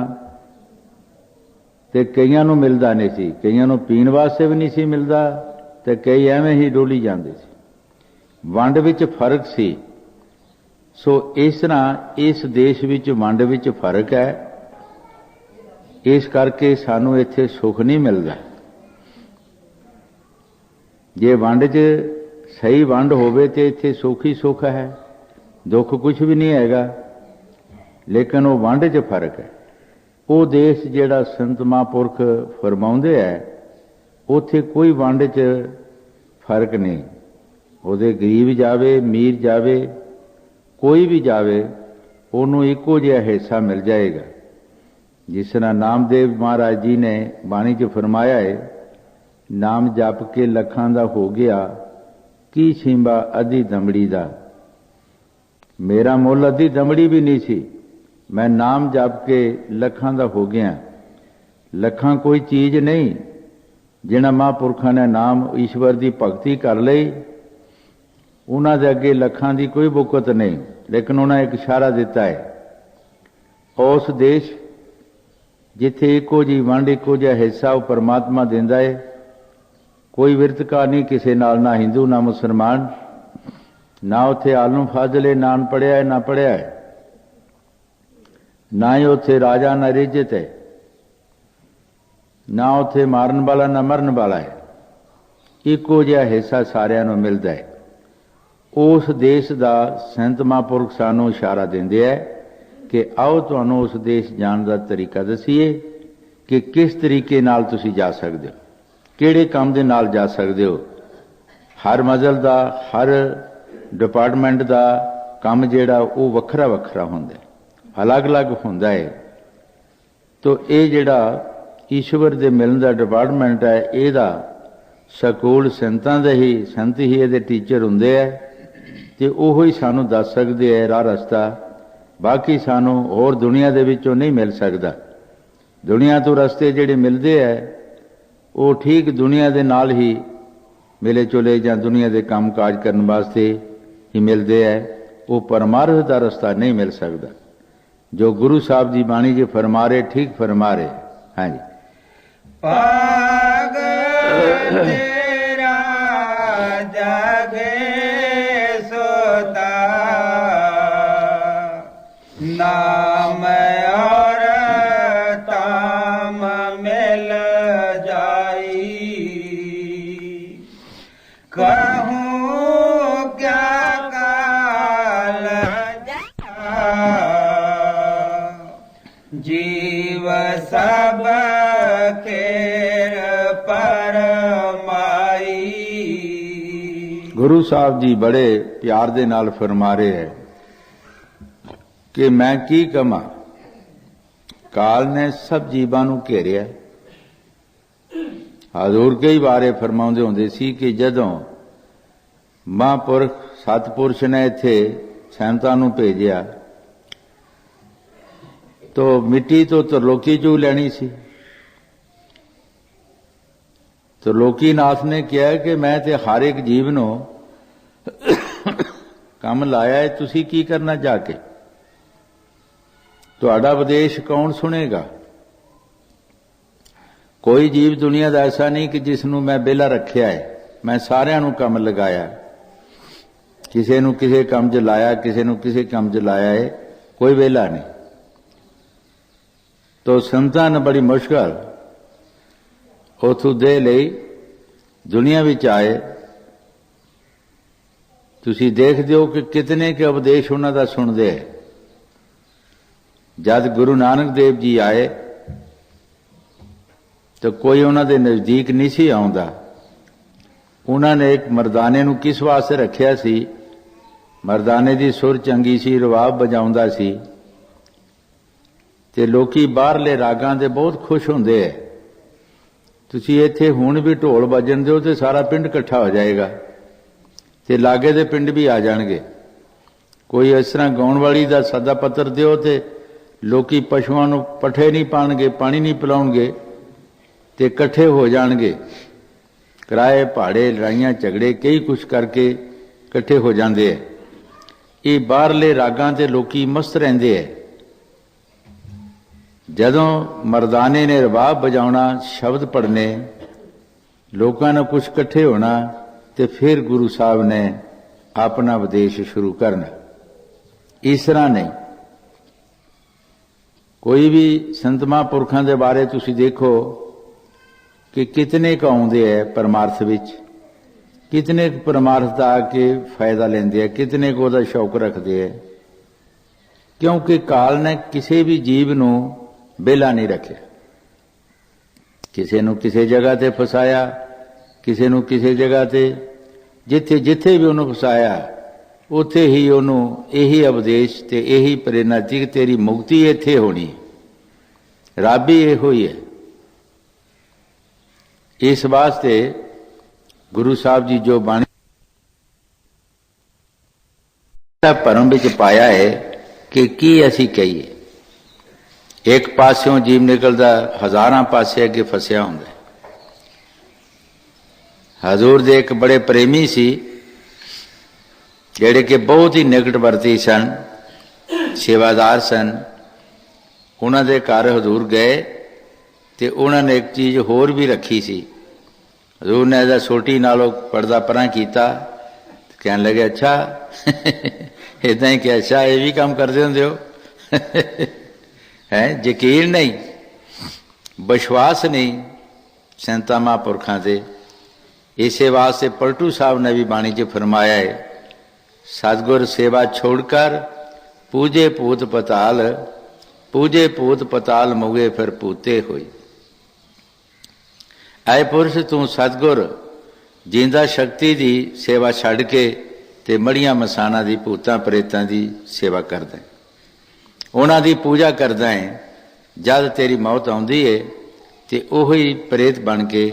ਤੇ ਕਈਆਂ ਨੂੰ ਮਿਲਦਾ ਨਹੀਂ ਸੀ, ਕਈਆਂ ਨੂੰ ਪੀਣ ਵਾਸਤੇ ਵੀ ਨਹੀਂ ਸੀ ਮਿਲਦਾ ਤੇ ਕਈ ਐਵੇਂ ਹੀ ਡੋਲੀ ਜਾਂਦੇ ਸੀ। ਵੰਡ ਵਿੱਚ ਫਰਕ ਸੀ। ਸੋ ਇਸ ਤਰ੍ਹਾਂ ਇਸ ਦੇਸ਼ ਵਿੱਚ ਵੰਡ ਵਿੱਚ ਫਰਕ ਹੈ, ਇਸ ਕਰਕੇ ਸਾਨੂੰ ਇੱਥੇ ਸੁੱਖ ਨਹੀਂ ਮਿਲਦਾ। ਜੇ ਵੰਡ 'ਚ ਸਹੀ ਵੰਡ ਹੋਵੇ ਤੇ ਇੱਥੇ ਸੁੱਖ ਹੀ ਸੁੱਖ ਹੈ, ਦੁੱਖ ਕੁਝ ਵੀ ਨਹੀਂ ਹੈਗਾ। ਲੇਕਿਨ ਉਹ ਵੰਡ 'ਚ ਫਰਕ ਹੈ। ਉਹ ਦੇਸ਼ ਜਿਹੜਾ ਸੰਤ ਮਹਾਂਪੁਰਖ ਫਰਮਾਉਂਦੇ ਹੈ, ਉੱਥੇ ਕੋਈ ਵੰਡ 'ਚ ਫਰਕ ਨਹੀਂ। ਉਹਦੇ ਗਰੀਬ ਜਾਵੇ, ਅਮੀਰ ਜਾਵੇ, ਕੋਈ ਵੀ ਜਾਵੇ, ਉਹਨੂੰ ਇੱਕੋ ਜਿਹਾ ਹਿੱਸਾ ਮਿਲ ਜਾਏਗਾ। ਜਿਸ ਤਰ੍ਹਾਂ ਨਾਮਦੇਵ ਮਹਾਰਾਜ ਜੀ ਨੇ ਬਾਣੀ 'ਚ ਫਰਮਾਇਆ ਹੈ, ਨਾਮ ਜਪ ਕੇ ਲੱਖਾਂ ਦਾ ਹੋ ਗਿਆ, ਕੀ ਛਿੰਬਾ ਅੱਧੀ ਦਮੜੀ ਦਾ। ਮੇਰਾ ਮੁੱਲ ਅੱਧੀ ਦਮੜੀ ਵੀ ਨਹੀਂ ਸੀ, ਮੈਂ ਨਾਮ ਜਪ ਕੇ ਲੱਖਾਂ ਦਾ ਹੋ ਗਿਆ। ਲੱਖਾਂ ਕੋਈ ਚੀਜ਼ ਨਹੀਂ। ਜਿਹਨਾਂ ਮਹਾਂਪੁਰਖਾਂ ਨੇ ਨਾਮ ਈਸ਼ਵਰ ਦੀ ਭਗਤੀ ਕਰ ਲਈ, ਉਹਨਾਂ ਦੇ ਅੱਗੇ ਲੱਖਾਂ ਦੀ ਕੋਈ ਬੁਕਤ ਨਹੀਂ। ਲੇਕਿਨ ਉਹਨਾਂ ਇੱਕ ਇਸ਼ਾਰਾ ਦਿੱਤਾ ਹੈ, ਉਸ ਦੇਸ਼ ਜਿੱਥੇ ਇੱਕੋ ਜਿਹੀ ਵੰਡ, ਇੱਕੋ ਜਿਹਾ ਹਿੱਸਾ ਉਹ ਪਰਮਾਤਮਾ ਦਿੰਦਾ ਹੈ। ਕੋਈ ਵਿਰਤਕਾ ਨਹੀਂ ਕਿਸੇ ਨਾਲ, ਨਾ ਹਿੰਦੂ ਨਾ ਮੁਸਲਮਾਨ, ਨਾ ਉੱਥੇ ਆਲਮ ਫਾਜ਼ਲੇ ਨਾ ਪੜਿਆ ਹੈ ਨਾ ਪੜਿਆ ਹੈ, ਨਾ ਹੀ ਉੱਥੇ ਰਾਜਾ ਨਾ ਰਿਜਤ ਹੈ, ਨਾ ਉੱਥੇ ਮਾਰਨ ਵਾਲਾ ਨਾ ਮਰਨ ਵਾਲਾ ਹੈ। ਇੱਕੋ ਜਿਹਾ ਹਿੱਸਾ ਸਾਰਿਆਂ ਨੂੰ ਮਿਲਦਾ ਹੈ। ਉਸ ਦੇਸ਼ ਦਾ ਸੰਤ ਮਹਾਂਪੁਰਖ ਸਾਨੂੰ ਇਸ਼ਾਰਾ ਦਿੰਦੇ ਹੈ ਕਿ ਆਓ ਤੁਹਾਨੂੰ ਉਸ ਦੇਸ਼ ਜਾਣ ਦਾ ਤਰੀਕਾ ਦੱਸੀਏ ਕਿ ਕਿਸ ਤਰੀਕੇ ਨਾਲ ਤੁਸੀਂ ਜਾ ਸਕਦੇ ਹੋ, ਕਿਹੜੇ ਕੰਮ ਦੇ ਨਾਲ ਜਾ ਸਕਦੇ ਹੋ। ਹਰ ਮਜ਼ਹਬ ਦਾ, ਹਰ ਡਿਪਾਰਟਮੈਂਟ ਦਾ ਕੰਮ ਜਿਹੜਾ ਉਹ ਵੱਖਰਾ ਵੱਖਰਾ ਹੁੰਦਾ, ਅਲੱਗ-ਅਲੱਗ ਹੁੰਦਾ ਹੈ। ਤੋ ਇਹ ਜਿਹੜਾ ਈਸ਼ਵਰ ਦੇ ਮਿਲਣ ਦਾ ਡਿਪਾਰਟਮੈਂਟ ਹੈ, ਇਹਦਾ ਸਕੂਲ ਸੰਤਾਂ ਦੇ ਹੀ, ਸੰਤ ਹੀ ਇਹਦੇ ਟੀਚਰ ਹੁੰਦੇ ਹੈ ਤੇ ਉਹੋ ਹੀ ਸਾਨੂੰ ਦੱਸ ਸਕਦੇ ਹੈ ਰਾਹ ਰਸਤਾ। ਬਾਕੀ ਸਾਨੂੰ ਹੋਰ ਦੁਨੀਆ ਦੇ ਵਿੱਚੋਂ ਨਹੀਂ ਮਿਲ ਸਕਦਾ। ਦੁਨੀਆ ਤੋਂ ਰਸਤੇ ਜਿਹੜੇ ਮਿਲਦੇ ਹੈ ਉਹ ਠੀਕ ਦੁਨੀਆ ਦੇ ਨਾਲ ਹੀ ਮਿਲੇ ਚੁਲੇ ਜਾਂ ਦੁਨੀਆ ਦੇ ਕੰਮ ਕਾਜ ਕਰਨ ਵਾਸਤੇ ਹੀ ਮਿਲਦੇ ਹੈ। ਉਹ ਪਰਮਾਰਥ ਦਾ ਰਸਤਾ ਨਹੀਂ ਮਿਲ ਸਕਦਾ। ਜੋ ਗੁਰੂ ਸਾਹਿਬ ਦੀ ਬਾਣੀ 'ਚ ਫਰਮਾ ਰਹੇ, ਠੀਕ ਫਰਮਾ ਰਹੇ। ਹਾਂਜੀ, ਪਾਗ ਤੇਰਾ ਜਾਗੇ ਸੋਤਾ, ਨਾਮ ਔਰ ਤਾਮ ਮਿਲ ਜਾਈ। कहूँ क्या काल जीव सब खेर परमाई। ਗੁਰੂ ਸਾਹਿਬ ਜੀ ਬੜੇ ਪਿਆਰ ਦੇ ਨਾਲ ਫਰਮਾ ਰਹੇ ਹੈ ਕਿ ਮੈਂ ਕੀ ਕਮਾਂ, ਕਾਲ ਨੇ ਸਭ ਜੀਵਾਂ ਨੂੰ ਘੇਰਿਆ। ਹਜ਼ੂਰ ਕਈ ਵਾਰੇ ਫਰਮਾਉਂਦੇ ਹੁੰਦੇ ਸੀ ਕਿ ਜਦੋਂ ਮਹਾਂਪੁਰਖ ਸਤਿਪੁਰਸ਼ ਨੇ ਇੱਥੇ ਸੰਤਾਂ ਨੂੰ ਭੇਜਿਆ ਤੋ ਮਿੱਟੀ ਤੋਂ ਤਰਲੋਕੀ ਚੂ ਲੈਣੀ ਸੀ। ਤਰਲੋਕੀ ਨਾਥ ਨੇ ਕਿਹਾ ਕਿ ਮੈਂ ਤੇ ਹਰ ਇੱਕ ਜੀਵ ਨੂੰ ਕੰਮ ਲਾਇਆ ਹੈ, ਤੁਸੀਂ ਕੀ ਕਰਨਾ ਜਾ ਕੇ? ਤੁਹਾਡਾ ਉਪਦੇਸ਼ ਕੌਣ ਸੁਣੇਗਾ? ਕੋਈ ਜੀਵ ਦੁਨੀਆ ਦਾ ਐਸਾ ਨਹੀਂ ਕਿ ਜਿਸ ਨੂੰ ਮੈਂ ਵਿਹਲਾ ਰੱਖਿਆ ਹੈ। ਮੈਂ ਸਾਰਿਆਂ ਨੂੰ ਕੰਮ ਲਗਾਇਆ, ਕਿਸੇ ਨੂੰ ਕਿਸੇ ਕੰਮ 'ਚ ਲਾਇਆ, ਕਿਸੇ ਨੂੰ ਕਿਸੇ ਕੰਮ 'ਚ ਲਾਇਆ ਹੈ, ਕੋਈ ਵਿਹਲਾ ਨਹੀਂ। ਤੋ ਸੰਤਾਂ ਨੇ ਬੜੀ ਮੁਸ਼ਕਲ ਉਥੋਂ ਦੇ ਲਈ ਦੁਨੀਆ ਵਿੱਚ ਆਏ। ਤੁਸੀਂ ਦੇਖਦੇ ਹੋ ਕਿ ਕਿਤਨੇ ਕੇ ਉਪਦੇਸ਼ ਉਹਨਾਂ ਦਾ ਸੁਣਦੇ ਹੈ। ਜਦ ਗੁਰੂ ਨਾਨਕ ਦੇਵ ਜੀ ਆਏ ਤਾਂ ਕੋਈ ਉਹਨਾਂ ਦੇ ਨਜ਼ਦੀਕ ਨਹੀਂ ਸੀ ਆਉਂਦਾ। ਉਹਨਾਂ ਨੇ ਇੱਕ ਮਰਦਾਨੇ ਨੂੰ ਕਿਸ ਵਾਸਤੇ ਰੱਖਿਆ ਸੀ? ਮਰਦਾਨੇ ਦੀ ਸੁਰ ਚੰਗੀ ਸੀ, ਰਵਾਬ ਵਜਾਉਂਦਾ ਸੀ, ਤੇ ਲੋਕੀ ਬਾਹਰਲੇ ਰਾਗਾਂ ਦੇ ਬਹੁਤ ਖੁਸ਼ ਹੁੰਦੇ ਐ। ਤੁਸੀਂ ਇੱਥੇ ਹੁਣ ਵੀ ਢੋਲ ਵੱਜਣ ਦਿਓ ਤੇ ਸਾਰਾ ਪਿੰਡ ਇਕੱਠਾ ਹੋ ਜਾਏਗਾ, ਤੇ ਲਾਗੇ ਦੇ ਪਿੰਡ ਵੀ ਆ ਜਾਣਗੇ। ਕੋਈ ਇਸ ਤਰ੍ਹਾਂ ਗਾਉਣ ਵਾਲੀ ਦਾ ਸੱਦਾ ਪੱਤਰ ਦਿਓ ਤੇ ਲੋਕੀ ਪਸ਼ੂਆਂ ਨੂੰ ਪੱਠੇ ਨਹੀਂ ਪਾਣਗੇ, ਪਾਣੀ ਨਹੀਂ ਪਿਲਾਉਣਗੇ, ਤੇ ਇਕੱਠੇ ਹੋ ਜਾਣਗੇ। ਕਿਰਾਏ ਭਾੜੇ, ਲੜਾਈਆਂ ਝਗੜੇ, ਕਈ ਕੁਛ ਕਰਕੇ ਇਕੱਠੇ ਹੋ ਜਾਂਦੇ ਐ। ਇਹ ਬਾਹਰਲੇ ਰਾਗਾਂ ਤੇ ਲੋਕੀ ਮਸਤ ਰਹਿੰਦੇ ਐ। ਜਦੋਂ ਮਰਦਾਨੇ ਨੇ ਰਬਾਬ ਵਜਾਉਣਾ, ਸ਼ਬਦ ਪੜ੍ਹਨੇ, ਲੋਕਾਂ ਨੇ ਕੁਛ ਇਕੱਠੇ ਹੋਣਾ, ਤੇ ਫਿਰ ਗੁਰੂ ਸਾਹਿਬ ਨੇ ਆਪਣਾ ਉਪਦੇਸ਼ ਸ਼ੁਰੂ ਕਰਨਾ। ਇਸ ਤਰ੍ਹਾਂ ਨਹੀਂ। ਕੋਈ ਵੀ ਸੰਤ ਮਹਾਂਪੁਰਖਾਂ ਦੇ ਬਾਰੇ ਤੁਸੀਂ ਦੇਖੋ ਕਿ ਕਿਤਨੇ ਕੁ ਆਉਂਦੇ ਹੈ ਪਰਮਾਰਥ ਵਿੱਚ, ਕਿਤਨੇ ਕੁ ਪਰਮਾਰਥ ਦਾ ਆ ਕੇ ਫਾਇਦਾ ਲੈਂਦੇ ਆ, ਕਿਤਨੇ ਕੁ ਉਹਦਾ ਸ਼ੌਕ ਰੱਖਦੇ ਹੈ। ਕਿਉਂਕਿ ਕਾਲ ਨੇ ਕਿਸੇ ਵੀ ਜੀਵ ਨੂੰ ਵਿਹਲਾ ਨਹੀਂ ਰੱਖਿਆ। ਕਿਸੇ ਨੂੰ ਕਿਸੇ ਜਗ੍ਹਾ ਤੇ ਫਸਾਇਆ, ਕਿਸੇ ਨੂੰ ਕਿਸੇ ਜਗ੍ਹਾ ਤੇ, ਜਿੱਥੇ ਜਿੱਥੇ ਵੀ ਉਹਨੂੰ ਫਸਾਇਆ ਉੱਥੇ ਹੀ ਉਹਨੂੰ ਇਹੀ ਉਪਦੇਸ਼ ਤੇ ਇਹੀ ਪ੍ਰੇਰਨਾ ਸੀ ਕਿ ਤੇਰੀ ਮੁਕਤੀ ਇੱਥੇ ਹੋਣੀ। ਰੱਬ ਹੀ ਇਹੋ ਹੀ ਹੈ। ਇਸ ਵਾਸਤੇ ਗੁਰੂ ਸਾਹਿਬ ਜੀ ਜੋ ਬਾਣੀ ਭਰਮ ਵਿੱਚ ਪਾਇਆ ਹੈ ਕਿ ਕੀ ਅਸੀਂ ਕਹੀਏ। ਇੱਕ ਪਾਸਿਓਂ ਜੀਵ ਨਿਕਲਦਾ, ਹਜ਼ਾਰਾਂ ਪਾਸੇ ਅੱਗੇ ਫਸਿਆ ਹੁੰਦਾ। ਹਜ਼ੂਰ ਦੇ ਇੱਕ ਬੜੇ ਪ੍ਰੇਮੀ ਸੀ ਜਿਹੜੇ ਕਿ ਬਹੁਤ ਹੀ ਨਿਕਟ ਵਰਤੀ ਸਨ, ਸੇਵਾਦਾਰ ਸਨ। ਉਹਨਾਂ ਦੇ ਘਰ ਹਜ਼ੂਰ ਗਏ ਤੇ ਉਹਨਾਂ ਨੇ ਇੱਕ ਚੀਜ਼ ਹੋਰ ਵੀ ਰੱਖੀ ਸੀ। ਹਜ਼ੂਰ ਨੇ ਇਹਦਾ ਸੋਟੀ ਨਾਲੋਂ ਪਰਦਾ ਪਰਾਂ ਕੀਤਾ, ਕਹਿਣ ਲੱਗੇ ਅੱਛਾ ਇੱਦਾਂ ਹੀ ਕਿ ਅੱਛਾ ਇਹ ਵੀ ਕੰਮ ਕਰਦੇ ਹੁੰਦੇ ਹੋ ਹੈ। ਯਕੀਨ ਨਹੀਂ, ਵਿਸ਼ਵਾਸ ਨਹੀਂ ਸੰਤਾਂ ਮਹਾਂਪੁਰਖਾਂ ਤੇ। ਇਸੇ ਵਾਸਤੇ ਪਲਟੂ ਸਾਹਿਬ ਨੇ ਵੀ ਬਾਣੀ 'ਚ ਫਰਮਾਇਆ ਹੈ, सतगुर सेवा छोड़कर पूजे पूत पताल, पूजे पूत पताल मुगे फिर पूते होई। ऐ पुरुष तू सतगुर जिंदा शक्ति दी सेवा छड़ के ते मड़ियां मसाना दी भूतां प्रेतां दी सेवा करदा है, उन्हां दी पूजा करदा है। जद तेरी मौत आउंदी है ते ओही प्रेत बन के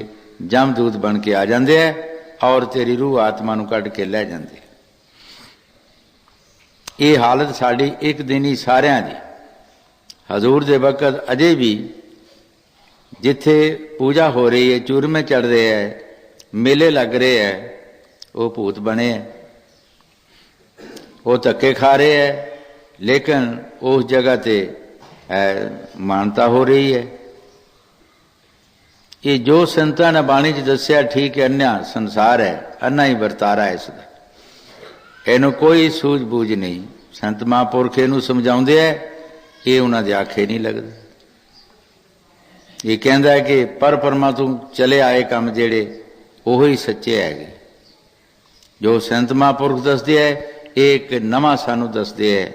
जमदूत बन के आ जांदे है और तेरी रूह आत्मा नूं कढ के लै जांदे है। ਇਹ ਹਾਲਤ ਸਾਡੀ ਇੱਕ ਦਿਨ ਹੀ ਸਾਰਿਆਂ ਦੀ। ਹਜ਼ੂਰ ਦੇ ਵਕਤ ਅਜੇ ਵੀ ਜਿੱਥੇ ਪੂਜਾ ਹੋ ਰਹੀ ਹੈ, ਚੂਰਮੇ ਚੜ ਰਹੇ ਹੈ, ਮੇਲੇ ਲੱਗ ਰਹੇ ਹੈ, ਉਹ ਭੂਤ ਬਣੇ ਹੈ, ਉਹ ਧੱਕੇ ਖਾ ਰਹੇ ਹੈ। ਲੇਕਿਨ ਉਸ ਜਗ੍ਹਾ ਤੇ ਮਾਨਤਾ ਹੋ ਰਹੀ ਹੈ। ਇਹ ਜੋ ਸੰਤਾਂ ਨੇ ਬਾਣੀ 'ਚ ਦੱਸਿਆ ਠੀਕ ਹੈ, ਅੰਨ੍ਹਾ ਸੰਸਾਰ ਹੈ, ਅੰਨਾ ਹੀ ਵਰਤਾਰਾ ਹੈ ਇਸ ਦਾ। ਇਹਨੂੰ ਕੋਈ ਸੂਝ ਬੂਝ ਨਹੀਂ। ਸੰਤ ਮਹਾਂਪੁਰਖ ਇਹਨੂੰ ਸਮਝਾਉਂਦੇ ਹੈ, ਇਹ ਉਹਨਾਂ ਦੇ ਆਖੇ ਨਹੀਂ ਲੱਗਦਾ। ਇਹ ਕਹਿੰਦਾ ਹੈ ਕਿ ਪਰਮਾ ਤੋਂ ਚਲੇ ਆਏ ਕੰਮ ਜਿਹੜੇ ਉਹ ਹੀ ਸੱਚੇ ਹੈਗੇ। ਜੋ ਸੰਤ ਮਹਾਂਪੁਰਖ ਦੱਸਦੇ ਹੈ, ਇਹ ਇੱਕ ਨਵਾਂ ਸਾਨੂੰ ਦੱਸਦੇ ਹੈ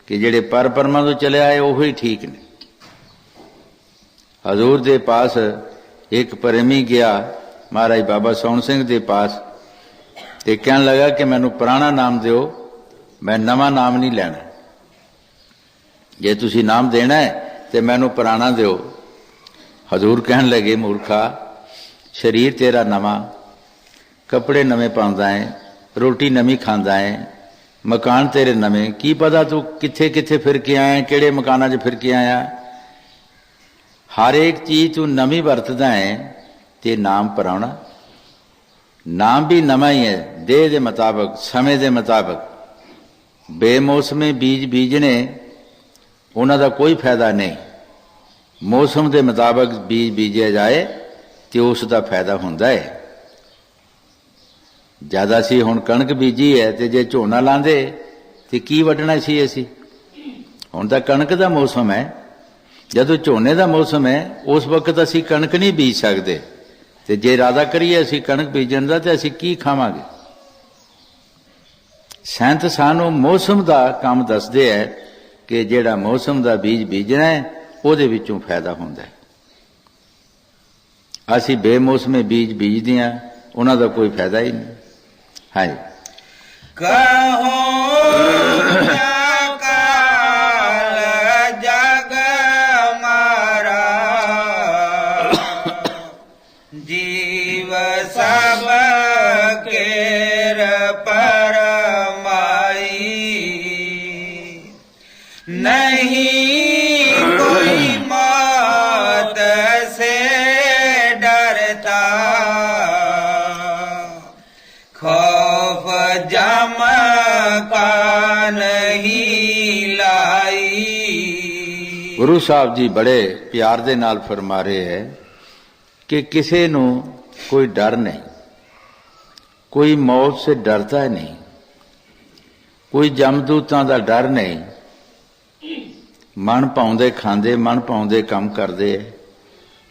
ਕਿ ਜਿਹੜੇ ਪਰਮਾ ਤੋਂ ਚਲੇ ਆਏ ਉਹ ਹੀ ਠੀਕ ਨੇ। ਹਜ਼ੂਰ ਦੇ ਪਾਸ ਇੱਕ ਪ੍ਰੇਮੀ ਗਿਆ ਮਹਾਰਾਜ ਬਾਬਾ ਸੋਹਣ ਸਿੰਘ ਦੇ ਪਾਸ ਤੇ ਕਹਿਣ ਲੱਗਾ ਕਿ ਮੈਨੂੰ ਪੁਰਾਣਾ ਨਾਮ ਦਿਓ, ਮੈਂ ਨਵਾਂ ਨਾਮ ਨਹੀਂ ਲੈਣਾ। ਜੇ ਤੁਸੀਂ ਨਾਮ ਦੇਣਾ ਹੈ ਤੇ ਮੈਨੂੰ ਪੁਰਾਣਾ ਦਿਓ। ਹਜ਼ੂਰ ਕਹਿਣ ਲੱਗੇ ਮੂਰਖਾ, ਸਰੀਰ ਤੇਰਾ ਨਵਾਂ, ਕੱਪੜੇ ਨਵੇਂ ਪਾਉਂਦਾ ਹੈ, ਰੋਟੀ ਨਵੀਂ ਖਾਂਦਾ ਹੈ, ਮਕਾਨ ਤੇਰੇ ਨਵੇਂ, ਕੀ ਪਤਾ ਤੂੰ ਕਿੱਥੇ ਕਿੱਥੇ ਫਿਰ ਕੇ ਆਇਆ, ਕਿਹੜੇ ਮਕਾਨਾਂ 'ਚ ਫਿਰ ਕੇ ਆਇਆ। ਹਰ ਇੱਕ ਚੀਜ਼ ਤੂੰ ਨਵੀਂ ਵਰਤਦਾ ਹੈ ਤੇ ਨਾਮ ਪੁਰਾਣਾ। ਨਾਮ ਵੀ ਨਵਾਂ ਹੀ ਹੈ, ਦੇਹ ਦੇ ਮੁਤਾਬਕ, ਸਮੇਂ ਦੇ ਮੁਤਾਬਕ। ਬੇਮੌਸਮੇ ਬੀਜ ਬੀਜਣੇ ਉਹਨਾਂ ਦਾ ਕੋਈ ਫਾਇਦਾ ਨਹੀਂ। ਮੌਸਮ ਦੇ ਮੁਤਾਬਕ ਬੀਜ ਬੀਜਿਆ ਜਾਏ ਤੇ ਉਸ ਦਾ ਫਾਇਦਾ ਹੁੰਦਾ ਹੈ। ਜਦ ਅਸੀਂ ਹੁਣ ਕਣਕ ਬੀਜੀ ਹੈ ਤੇ ਜੇ ਝੋਨਾ ਲਾਂਦੇ ਤੇ ਕੀ ਵੱਢਣਾ ਸੀ ਅਸੀਂ? ਹੁਣ ਤਾਂ ਕਣਕ ਦਾ ਮੌਸਮ ਹੈ। ਜਦੋਂ ਝੋਨੇ ਦਾ ਮੌਸਮ ਹੈ ਉਸ ਵਕਤ ਅਸੀਂ ਕਣਕ ਨਹੀਂ ਬੀਜ ਸਕਦੇ, ਤੇ ਜੇ ਇਰਾਦਾ ਕਰੀਏ ਅਸੀਂ ਕਣਕ ਬੀਜਣ ਦਾ ਤੇ ਅਸੀਂ ਕੀ ਖਾਵਾਂਗੇ? ਸੰਤ ਸਾਨੂੰ ਮੌਸਮ ਦਾ ਕੰਮ ਦੱਸਦੇ ਹੈ ਕਿ ਜਿਹੜਾ ਮੌਸਮ ਦਾ ਬੀਜ ਬੀਜਣਾ ਹੈ ਉਹਦੇ ਵਿੱਚੋਂ ਫਾਇਦਾ ਹੁੰਦਾ ਹੈ। ਅਸੀਂ ਬੇਮੌਸਮੇ ਬੀਜ ਬੀਜਦੇ ਹਾਂ, ਉਹਨਾਂ ਦਾ ਕੋਈ ਫਾਇਦਾ ਹੀ ਨਹੀਂ। ਹਾਂਜੀ ਕਹੋ ਕਾਲ ਜਗ ਮਾਰਾ ਜੀਵ ਸਭ ਕੇਰ ਪਰਮਾਈ ਨਹੀਂ ਕੋਈ ਮੌਤ ਸੇ ਡਰਤਾ खौफ जम का नहीं लाई। ਗੁਰੂ ਸਾਹਿਬ ਜੀ ਬੜੇ ਪਿਆਰ ਦੇ ਨਾਲ ਫਰਮਾ ਰਹੇ ਹੈ ਕਿ ਕਿਸੇ ਨੂੰ ਕੋਈ ਡਰ ਨਹੀਂ, ਕੋਈ ਮੌਤ ਸੇ ਡਰਦਾ ਨਹੀਂ, ਕੋਈ ਜਮਦੂਤਾਂ ਦਾ ਡਰ ਨਹੀਂ। ਮਨ ਪਾਉਂਦੇ ਖਾਂਦੇ, ਮਨ ਪਾਉਂਦੇ ਕੰਮ ਕਰਦੇ,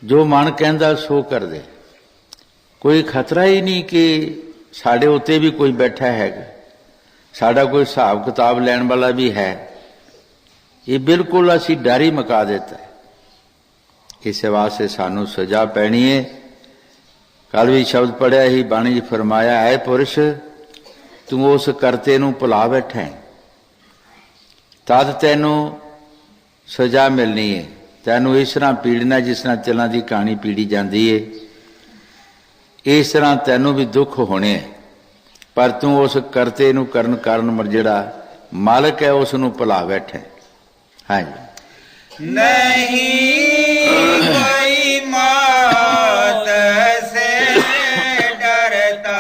ਜੋ ਮਨ ਕਹਿੰਦਾ ਸੋ ਕਰਦੇ। ਕੋਈ ਖਤਰਾ ਹੀ ਨਹੀਂ ਕਿ ਸਾਡੇ ਉੱਤੇ ਵੀ ਕੋਈ ਬੈਠਾ ਹੈਗਾ, ਸਾਡਾ ਕੋਈ ਹਿਸਾਬ ਕਿਤਾਬ ਲੈਣ ਵਾਲਾ ਵੀ ਹੈ। ਇਹ ਬਿਲਕੁਲ ਅਸੀਂ ਡਰ ਹੀ ਮੁਕਾ ਦਿੱਤਾ। ਇਸੇ ਵਾਸਤੇ ਸਾਨੂੰ ਸਜ਼ਾ ਪੈਣੀ ਹੈ। ਕੱਲ ਵੀ ਸ਼ਬਦ ਪੜਿਆ ਹੀ, ਬਾਣੀ ਜੀ ਫਰਮਾਇਆ ਹੈ, ਪੁਰਸ਼ ਤੂੰ ਉਸ ਕਰਤੇ ਨੂੰ ਭੁਲਾ ਬੈਠਾ ਹੈ, ਤਦ ਤੈਨੂੰ ਸਜ਼ਾ ਮਿਲਣੀ ਹੈ। ਤੈਨੂੰ ਇਸ ਤਰ੍ਹਾਂ ਪੀੜਨਾ ਜਿਸ ਤਰ੍ਹਾਂ ਤਿਲਾਂ ਦੀ ਕਹਾਣੀ ਪੀੜੀ ਜਾਂਦੀ ਹੈ, ਇਸ ਤਰ੍ਹਾਂ ਤੈਨੂੰ ਵੀ ਦੁੱਖ ਹੋਣੇ, ਪਰ ਤੂੰ ਉਸ ਕਰਤੇ ਨੂੰ ਕਰਨ ਕਾਰਨ ਜਿਹੜਾ ਮਾਲਕ ਹੈ ਉਸ ਨੂੰ ਭੁਲਾ ਬੈਠਾ। ਹਾਂਜੀ नहीं कोई मौत से डरता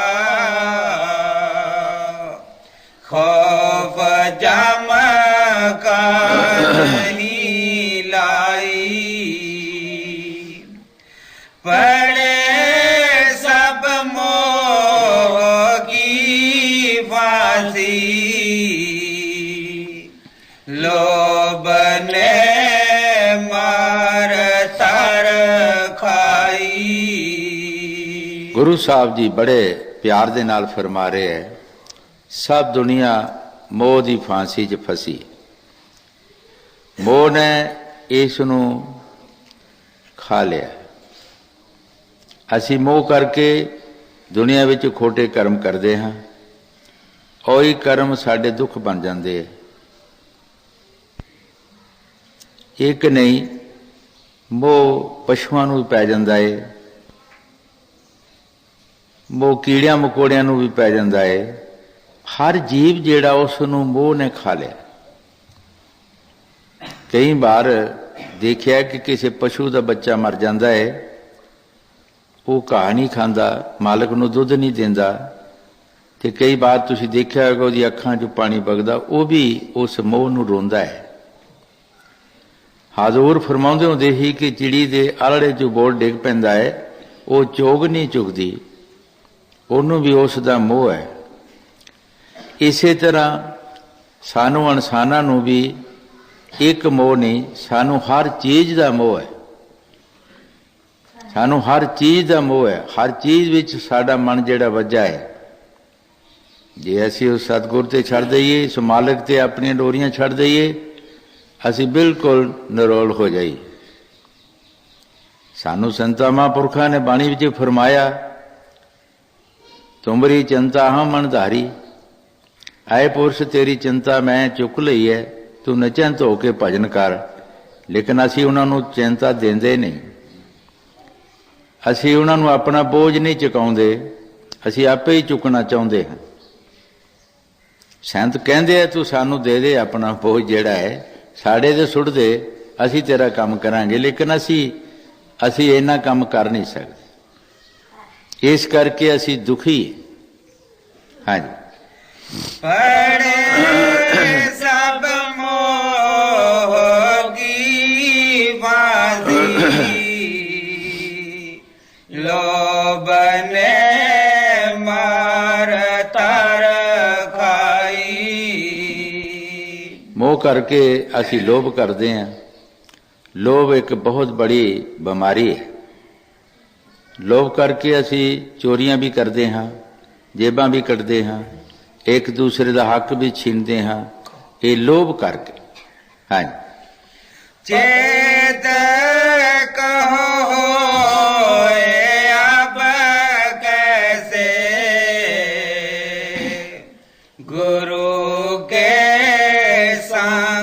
खौफ जम का नहीं लाई पड़े सब मोह की फांसी लोभ ने ਗੁਰੂ ਸਾਹਿਬ ਜੀ ਬੜੇ ਪਿਆਰ ਦੇ ਨਾਲ ਫਰਮਾ ਰਹੇ ਹੈ, ਸਭ ਦੁਨੀਆ ਮੋਹ ਦੀ ਫਾਂਸੀ 'ਚ ਫਸੀ। ਮੋਹ ਨੇ ਇਸ ਨੂੰ ਖਾ ਲਿਆ। ਅਸੀਂ ਮੋਹ ਕਰਕੇ ਦੁਨੀਆ ਵਿੱਚ ਖੋਟੇ ਕਰਮ ਕਰਦੇ ਹਾਂ, ਉਹੀ ਕਰਮ ਸਾਡੇ ਦੁੱਖ ਬਣ ਜਾਂਦੇ ਹੈ। ਇੱਕ ਨਹੀਂ, ਮੋਹ ਪਸ਼ੂਆਂ ਨੂੰ ਵੀ ਪੈ ਜਾਂਦਾ ਹੈ, ਮੋਹ ਕੀੜਿਆਂ ਮਕੌੜਿਆਂ ਨੂੰ ਵੀ ਪੈ ਜਾਂਦਾ ਹੈ। ਹਰ ਜੀਵ ਜਿਹੜਾ ਉਸ ਨੂੰ ਮੋਹ ਨੇ ਖਾ ਲਿਆ। ਕਈ ਵਾਰ ਦੇਖਿਆ ਕਿ ਕਿਸੇ ਪਸ਼ੂ ਦਾ ਬੱਚਾ ਮਰ ਜਾਂਦਾ ਹੈ, ਉਹ ਘਾਹ ਨਹੀਂ ਖਾਂਦਾ, ਮਾਲਕ ਨੂੰ ਦੁੱਧ ਨਹੀਂ ਦਿੰਦਾ, ਤੇ ਕਈ ਵਾਰ ਤੁਸੀਂ ਦੇਖਿਆ ਹੋਵੇਗਾ ਉਹਦੀ ਅੱਖਾਂ 'ਚੋਂ ਪਾਣੀ ਵਗਦਾ, ਉਹ ਵੀ ਉਸ ਮੋਹ ਨੂੰ ਰੋਂਦਾ ਹੈ। ਹਜ਼ੂਰ ਫਰਮਾਉਂਦੇ ਹੁੰਦੇ ਸੀ ਕਿ ਚਿੜੀ ਦੇ ਆਲੜੇ 'ਚੋਂ ਬੋਲ ਡਿੱਗ ਪੈਂਦਾ ਹੈ, ਉਹ ਚੋਗ ਨਹੀਂ ਚੁਗਦੀ, ਉਹਨੂੰ ਵੀ ਉਸ ਦਾ ਮੋਹ ਹੈ। ਇਸੇ ਤਰ੍ਹਾਂ ਸਾਨੂੰ ਇਨਸਾਨਾਂ ਨੂੰ ਵੀ ਇੱਕ ਮੋਹ ਨਹੀਂ, ਸਾਨੂੰ ਹਰ ਚੀਜ਼ ਦਾ ਮੋਹ ਹੈ। ਸਾਨੂੰ ਹਰ ਚੀਜ਼ ਦਾ ਮੋਹ ਹੈ। ਹਰ ਚੀਜ਼ ਵਿੱਚ ਸਾਡਾ ਮਨ ਜਿਹੜਾ ਵੱਜਾ ਹੈ, ਜੇ ਅਸੀਂ ਉਸ ਸਤਿਗੁਰ ਤੇ ਛੱਡ ਦਈਏ, ਉਸ ਮਾਲਕ ਤੇ ਆਪਣੀਆਂ ਡੋਰੀਆਂ ਛੱਡ ਦਈਏ, ਅਸੀਂ ਬਿਲਕੁਲ ਨਿਰੋਲ ਹੋ ਜਾਈਏ। ਸਾਨੂੰ ਸੰਤਾਂ ਮਹਾਂਪੁਰਖਾਂ ਨੇ ਬਾਣੀ ਵਿੱਚ ਫਰਮਾਇਆ, ਤੁਮਰੀ ਚਿੰਤਾ ਹਾਂ ਮਨ ਧਾਰੀ, ਆਏ ਪੁਰਸ਼ ਤੇਰੀ ਚਿੰਤਾ ਮੈਂ ਚੁੱਕ ਲਈ ਹੈ, ਤੂੰ ਨਿਚਿੰਤ ਹੋ ਕੇ ਭਜਨ ਕਰ। ਲੇਕਿਨ ਅਸੀਂ ਉਹਨਾਂ ਨੂੰ ਚਿੰਤਾ ਦਿੰਦੇ ਨਹੀਂ, ਅਸੀਂ ਉਹਨਾਂ ਨੂੰ ਆਪਣਾ ਬੋਝ ਨਹੀਂ ਚੁਕਾਉਂਦੇ, ਅਸੀਂ ਆਪੇ ਹੀ ਚੁੱਕਣਾ ਚਾਹੁੰਦੇ ਹਾਂ। ਸੰਤ ਕਹਿੰਦੇ ਆ ਤੂੰ ਸਾਨੂੰ ਦੇ ਦੇ ਆਪਣਾ ਬੋਝ ਜਿਹੜਾ ਹੈ, ਸਾਡੇ ਤੇ ਸੁੱਟ ਦੇ, ਅਸੀਂ ਤੇਰਾ ਕੰਮ ਕਰਾਂਗੇ। ਲੇਕਿਨ ਅਸੀਂ ਇੰਨਾ ਕੰਮ ਕਰ ਨਹੀਂ ਸਕਦੇ, ਇਸ ਕਰਕੇ ਅਸੀਂ ਦੁਖੀ। ਹਾਂਜੀ पड़े सब मोह की फांसी लोभ ने मार तर खाई। ਮੋਹ ਕਰਕੇ ਅਸੀਂ ਲੋਭ ਕਰਦੇ ਹਾਂ। ਲੋਭ ਇੱਕ ਬਹੁਤ ਬੜੀ ਬਿਮਾਰੀ ਹੈ। ਲੋਭ ਕਰਕੇ ਅਸੀਂ ਚੋਰੀਆਂ ਵੀ ਕਰਦੇ ਹਾਂ, ਜੇਬਾਂ ਵੀ ਕੱਢਦੇ ਹਾਂ, ਇੱਕ ਦੂਸਰੇ ਦਾ ਹੱਕ ਵੀ ਛੀਨਦੇ ਹਾਂ, ਇਹ ਲੋਭ ਕਰਕੇ। ਹਾਂਜੀ चेत कहो अब कैसे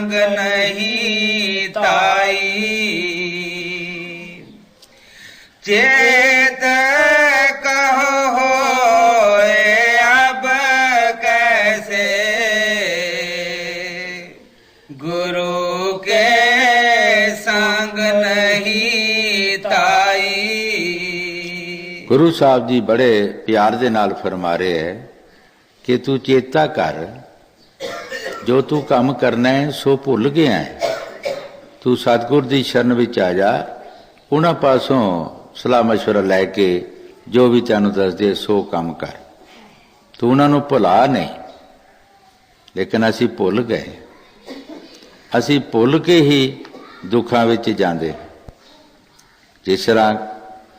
संग नहीं ताई चेत कहो होए अब कैसे गुरु के संग नहीं ताई। ਗੁਰੂ ਸਾਹਿਬ ਜੀ ਬੜੇ ਪਿਆਰ ਦੇ ਨਾਲ ਫਰਮਾ ਰਹੇ ਹੈ ਕਿ ਤੂੰ ਚੇਤਾ ਕਰ, ਜੋ ਤੂੰ ਕੰਮ ਕਰਨਾ ਹੈ ਸੋ ਭੁੱਲ ਗਿਆ ਹੈ। ਤੂੰ ਸਤਿਗੁਰ ਦੀ ਸ਼ਰਨ ਵਿੱਚ ਆ ਜਾ, ਉਹਨਾਂ ਪਾਸੋਂ ਸਲਾਹ ਮਸ਼ਵਰਾ ਲੈ ਕੇ ਜੋ ਵੀ ਤੈਨੂੰ ਦੱਸਦੇ ਸੋ ਕੰਮ ਕਰ। ਤੂੰ ਉਹਨਾਂ ਨੂੰ ਭੁਲਾ ਨਹੀਂ, ਲੇਕਿਨ ਅਸੀਂ ਭੁੱਲ ਗਏ। ਅਸੀਂ ਭੁੱਲ ਕੇ ਹੀ ਦੁੱਖਾਂ ਵਿੱਚ ਜਾਂਦੇ। ਜਿਸ ਤਰ੍ਹਾਂ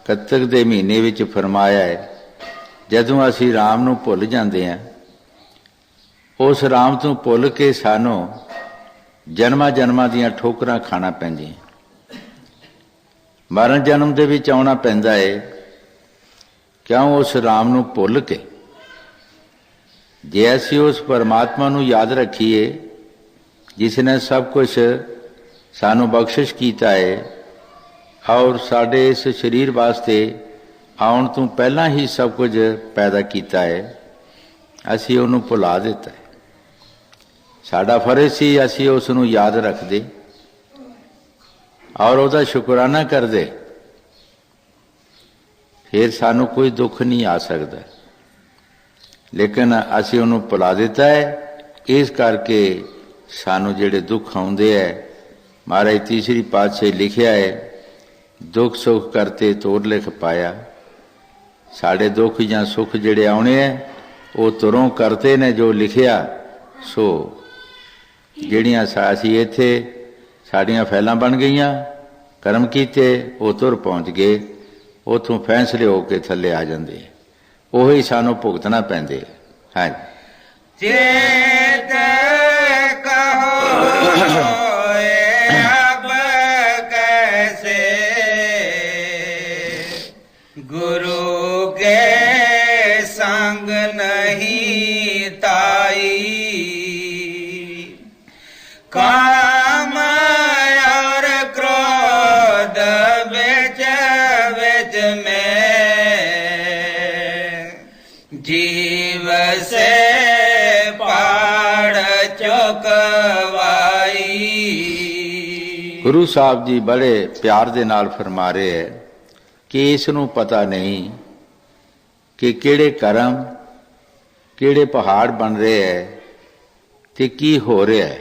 ਕੱਤਕ ਦੇ ਮਹੀਨੇ ਵਿੱਚ ਫਰਮਾਇਆ ਹੈ, ਜਦੋਂ ਅਸੀਂ ਰਾਮ ਨੂੰ ਭੁੱਲ ਜਾਂਦੇ ਹਾਂ, ਉਸ ਰਾਮ ਤੋਂ ਭੁੱਲ ਕੇ ਸਾਨੂੰ ਜਨਮਾਂ ਜਨਮਾਂ ਦੀਆਂ ਠੋਕਰਾਂ ਖਾਣਾ ਪੈਂਦੀਆਂ। ਮਰਨ ਜਨਮ ਦੇ ਵਿੱਚ ਆਉਣਾ ਪੈਂਦਾ ਹੈ, ਕਿਉਂ? ਉਸ ਰਾਮ ਨੂੰ ਭੁੱਲ ਕੇ। ਜੇ ਅਸੀਂ ਉਸ ਪਰਮਾਤਮਾ ਨੂੰ ਯਾਦ ਰੱਖੀਏ ਜਿਸ ਨੇ ਸਭ ਕੁਝ ਸਾਨੂੰ ਬਖਸ਼ਿਸ਼ ਕੀਤਾ ਹੈ ਔਰ ਸਾਡੇ ਇਸ ਸਰੀਰ ਵਾਸਤੇ ਆਉਣ ਤੋਂ ਪਹਿਲਾਂ ਹੀ ਸਭ ਕੁਝ ਪੈਦਾ ਕੀਤਾ ਹੈ, ਅਸੀਂ ਉਹਨੂੰ ਭੁਲਾ ਦਿੱਤਾ ਹੈ। ਸਾਡਾ ਫਰਜ਼ ਸੀ ਅਸੀਂ ਉਸ ਨੂੰ ਯਾਦ ਰੱਖਦੇ ਔਰ ਉਹਦਾ ਸ਼ੁਕਰਾਨਾ ਕਰਦੇ, ਫਿਰ ਸਾਨੂੰ ਕੋਈ ਦੁੱਖ ਨਹੀਂ ਆ ਸਕਦਾ। ਲੇਕਿਨ ਅਸੀਂ ਉਹਨੂੰ ਭੁਲਾ ਦਿੱਤਾ ਹੈ। ਇਸ ਕਰਕੇ ਸਾਨੂੰ ਜਿਹੜੇ ਦੁੱਖ ਆਉਂਦੇ ਹੈ, ਮਹਾਰਾਜ ਤੀਸਰੀ ਪਾਤਸ਼ਾਹੀ ਲਿਖਿਆ ਹੈ, ਦੁੱਖ ਸੁੱਖ ਕਰਤੇ ਤੋਰ ਲਿਖ ਪਾਇਆ। ਸਾਡੇ ਦੁੱਖ ਜਾਂ ਸੁੱਖ ਜਿਹੜੇ ਆਉਣੇ ਹੈ ਉਹ ਤੁਰੋਂ ਕਰਤੇ ਨੇ ਜੋ ਲਿਖਿਆ। ਸੋ ਜਿਹੜੀਆਂ ਅਸੀਂ ਇੱਥੇ ਸਾਡੀਆਂ ਫੈਲਾਂ ਬਣ ਗਈਆਂ, ਕਰਮ ਕੀਤੇ, ਉਹ ਤੁਰ ਪਹੁੰਚ ਗਏ, ਉੱਥੋਂ ਫੈਸਲੇ ਹੋ ਕੇ ਥੱਲੇ ਆ ਜਾਂਦੇ, ਉਹੀ ਸਾਨੂੰ ਭੁਗਤਣਾ ਪੈਂਦੇ। ਹਾਂਜੀ। चेत कहो अब कैसे गुरु के संग नहीं ताई काम और क्रोध बिच बिच में जीव से पाड़ चुकवाई। ਗੁਰੂ ਸਾਹਿਬ ਜੀ ਬੜੇ ਪਿਆਰ ਦੇ ਨਾਲ ਫਰਮਾ ਰਹੇ ਹੈ ਕਿ ਇਸ ਨੂੰ ਪਤਾ ਨਹੀਂ ਕਿ ਕਿਹੜੇ ਕਰਮ, ਕਿਹੜੇ ਪਹਾੜ ਬਣ ਰਹੇ ਹੈ ਤੇ ਕੀ ਹੋ ਰਿਹਾ ਹੈ।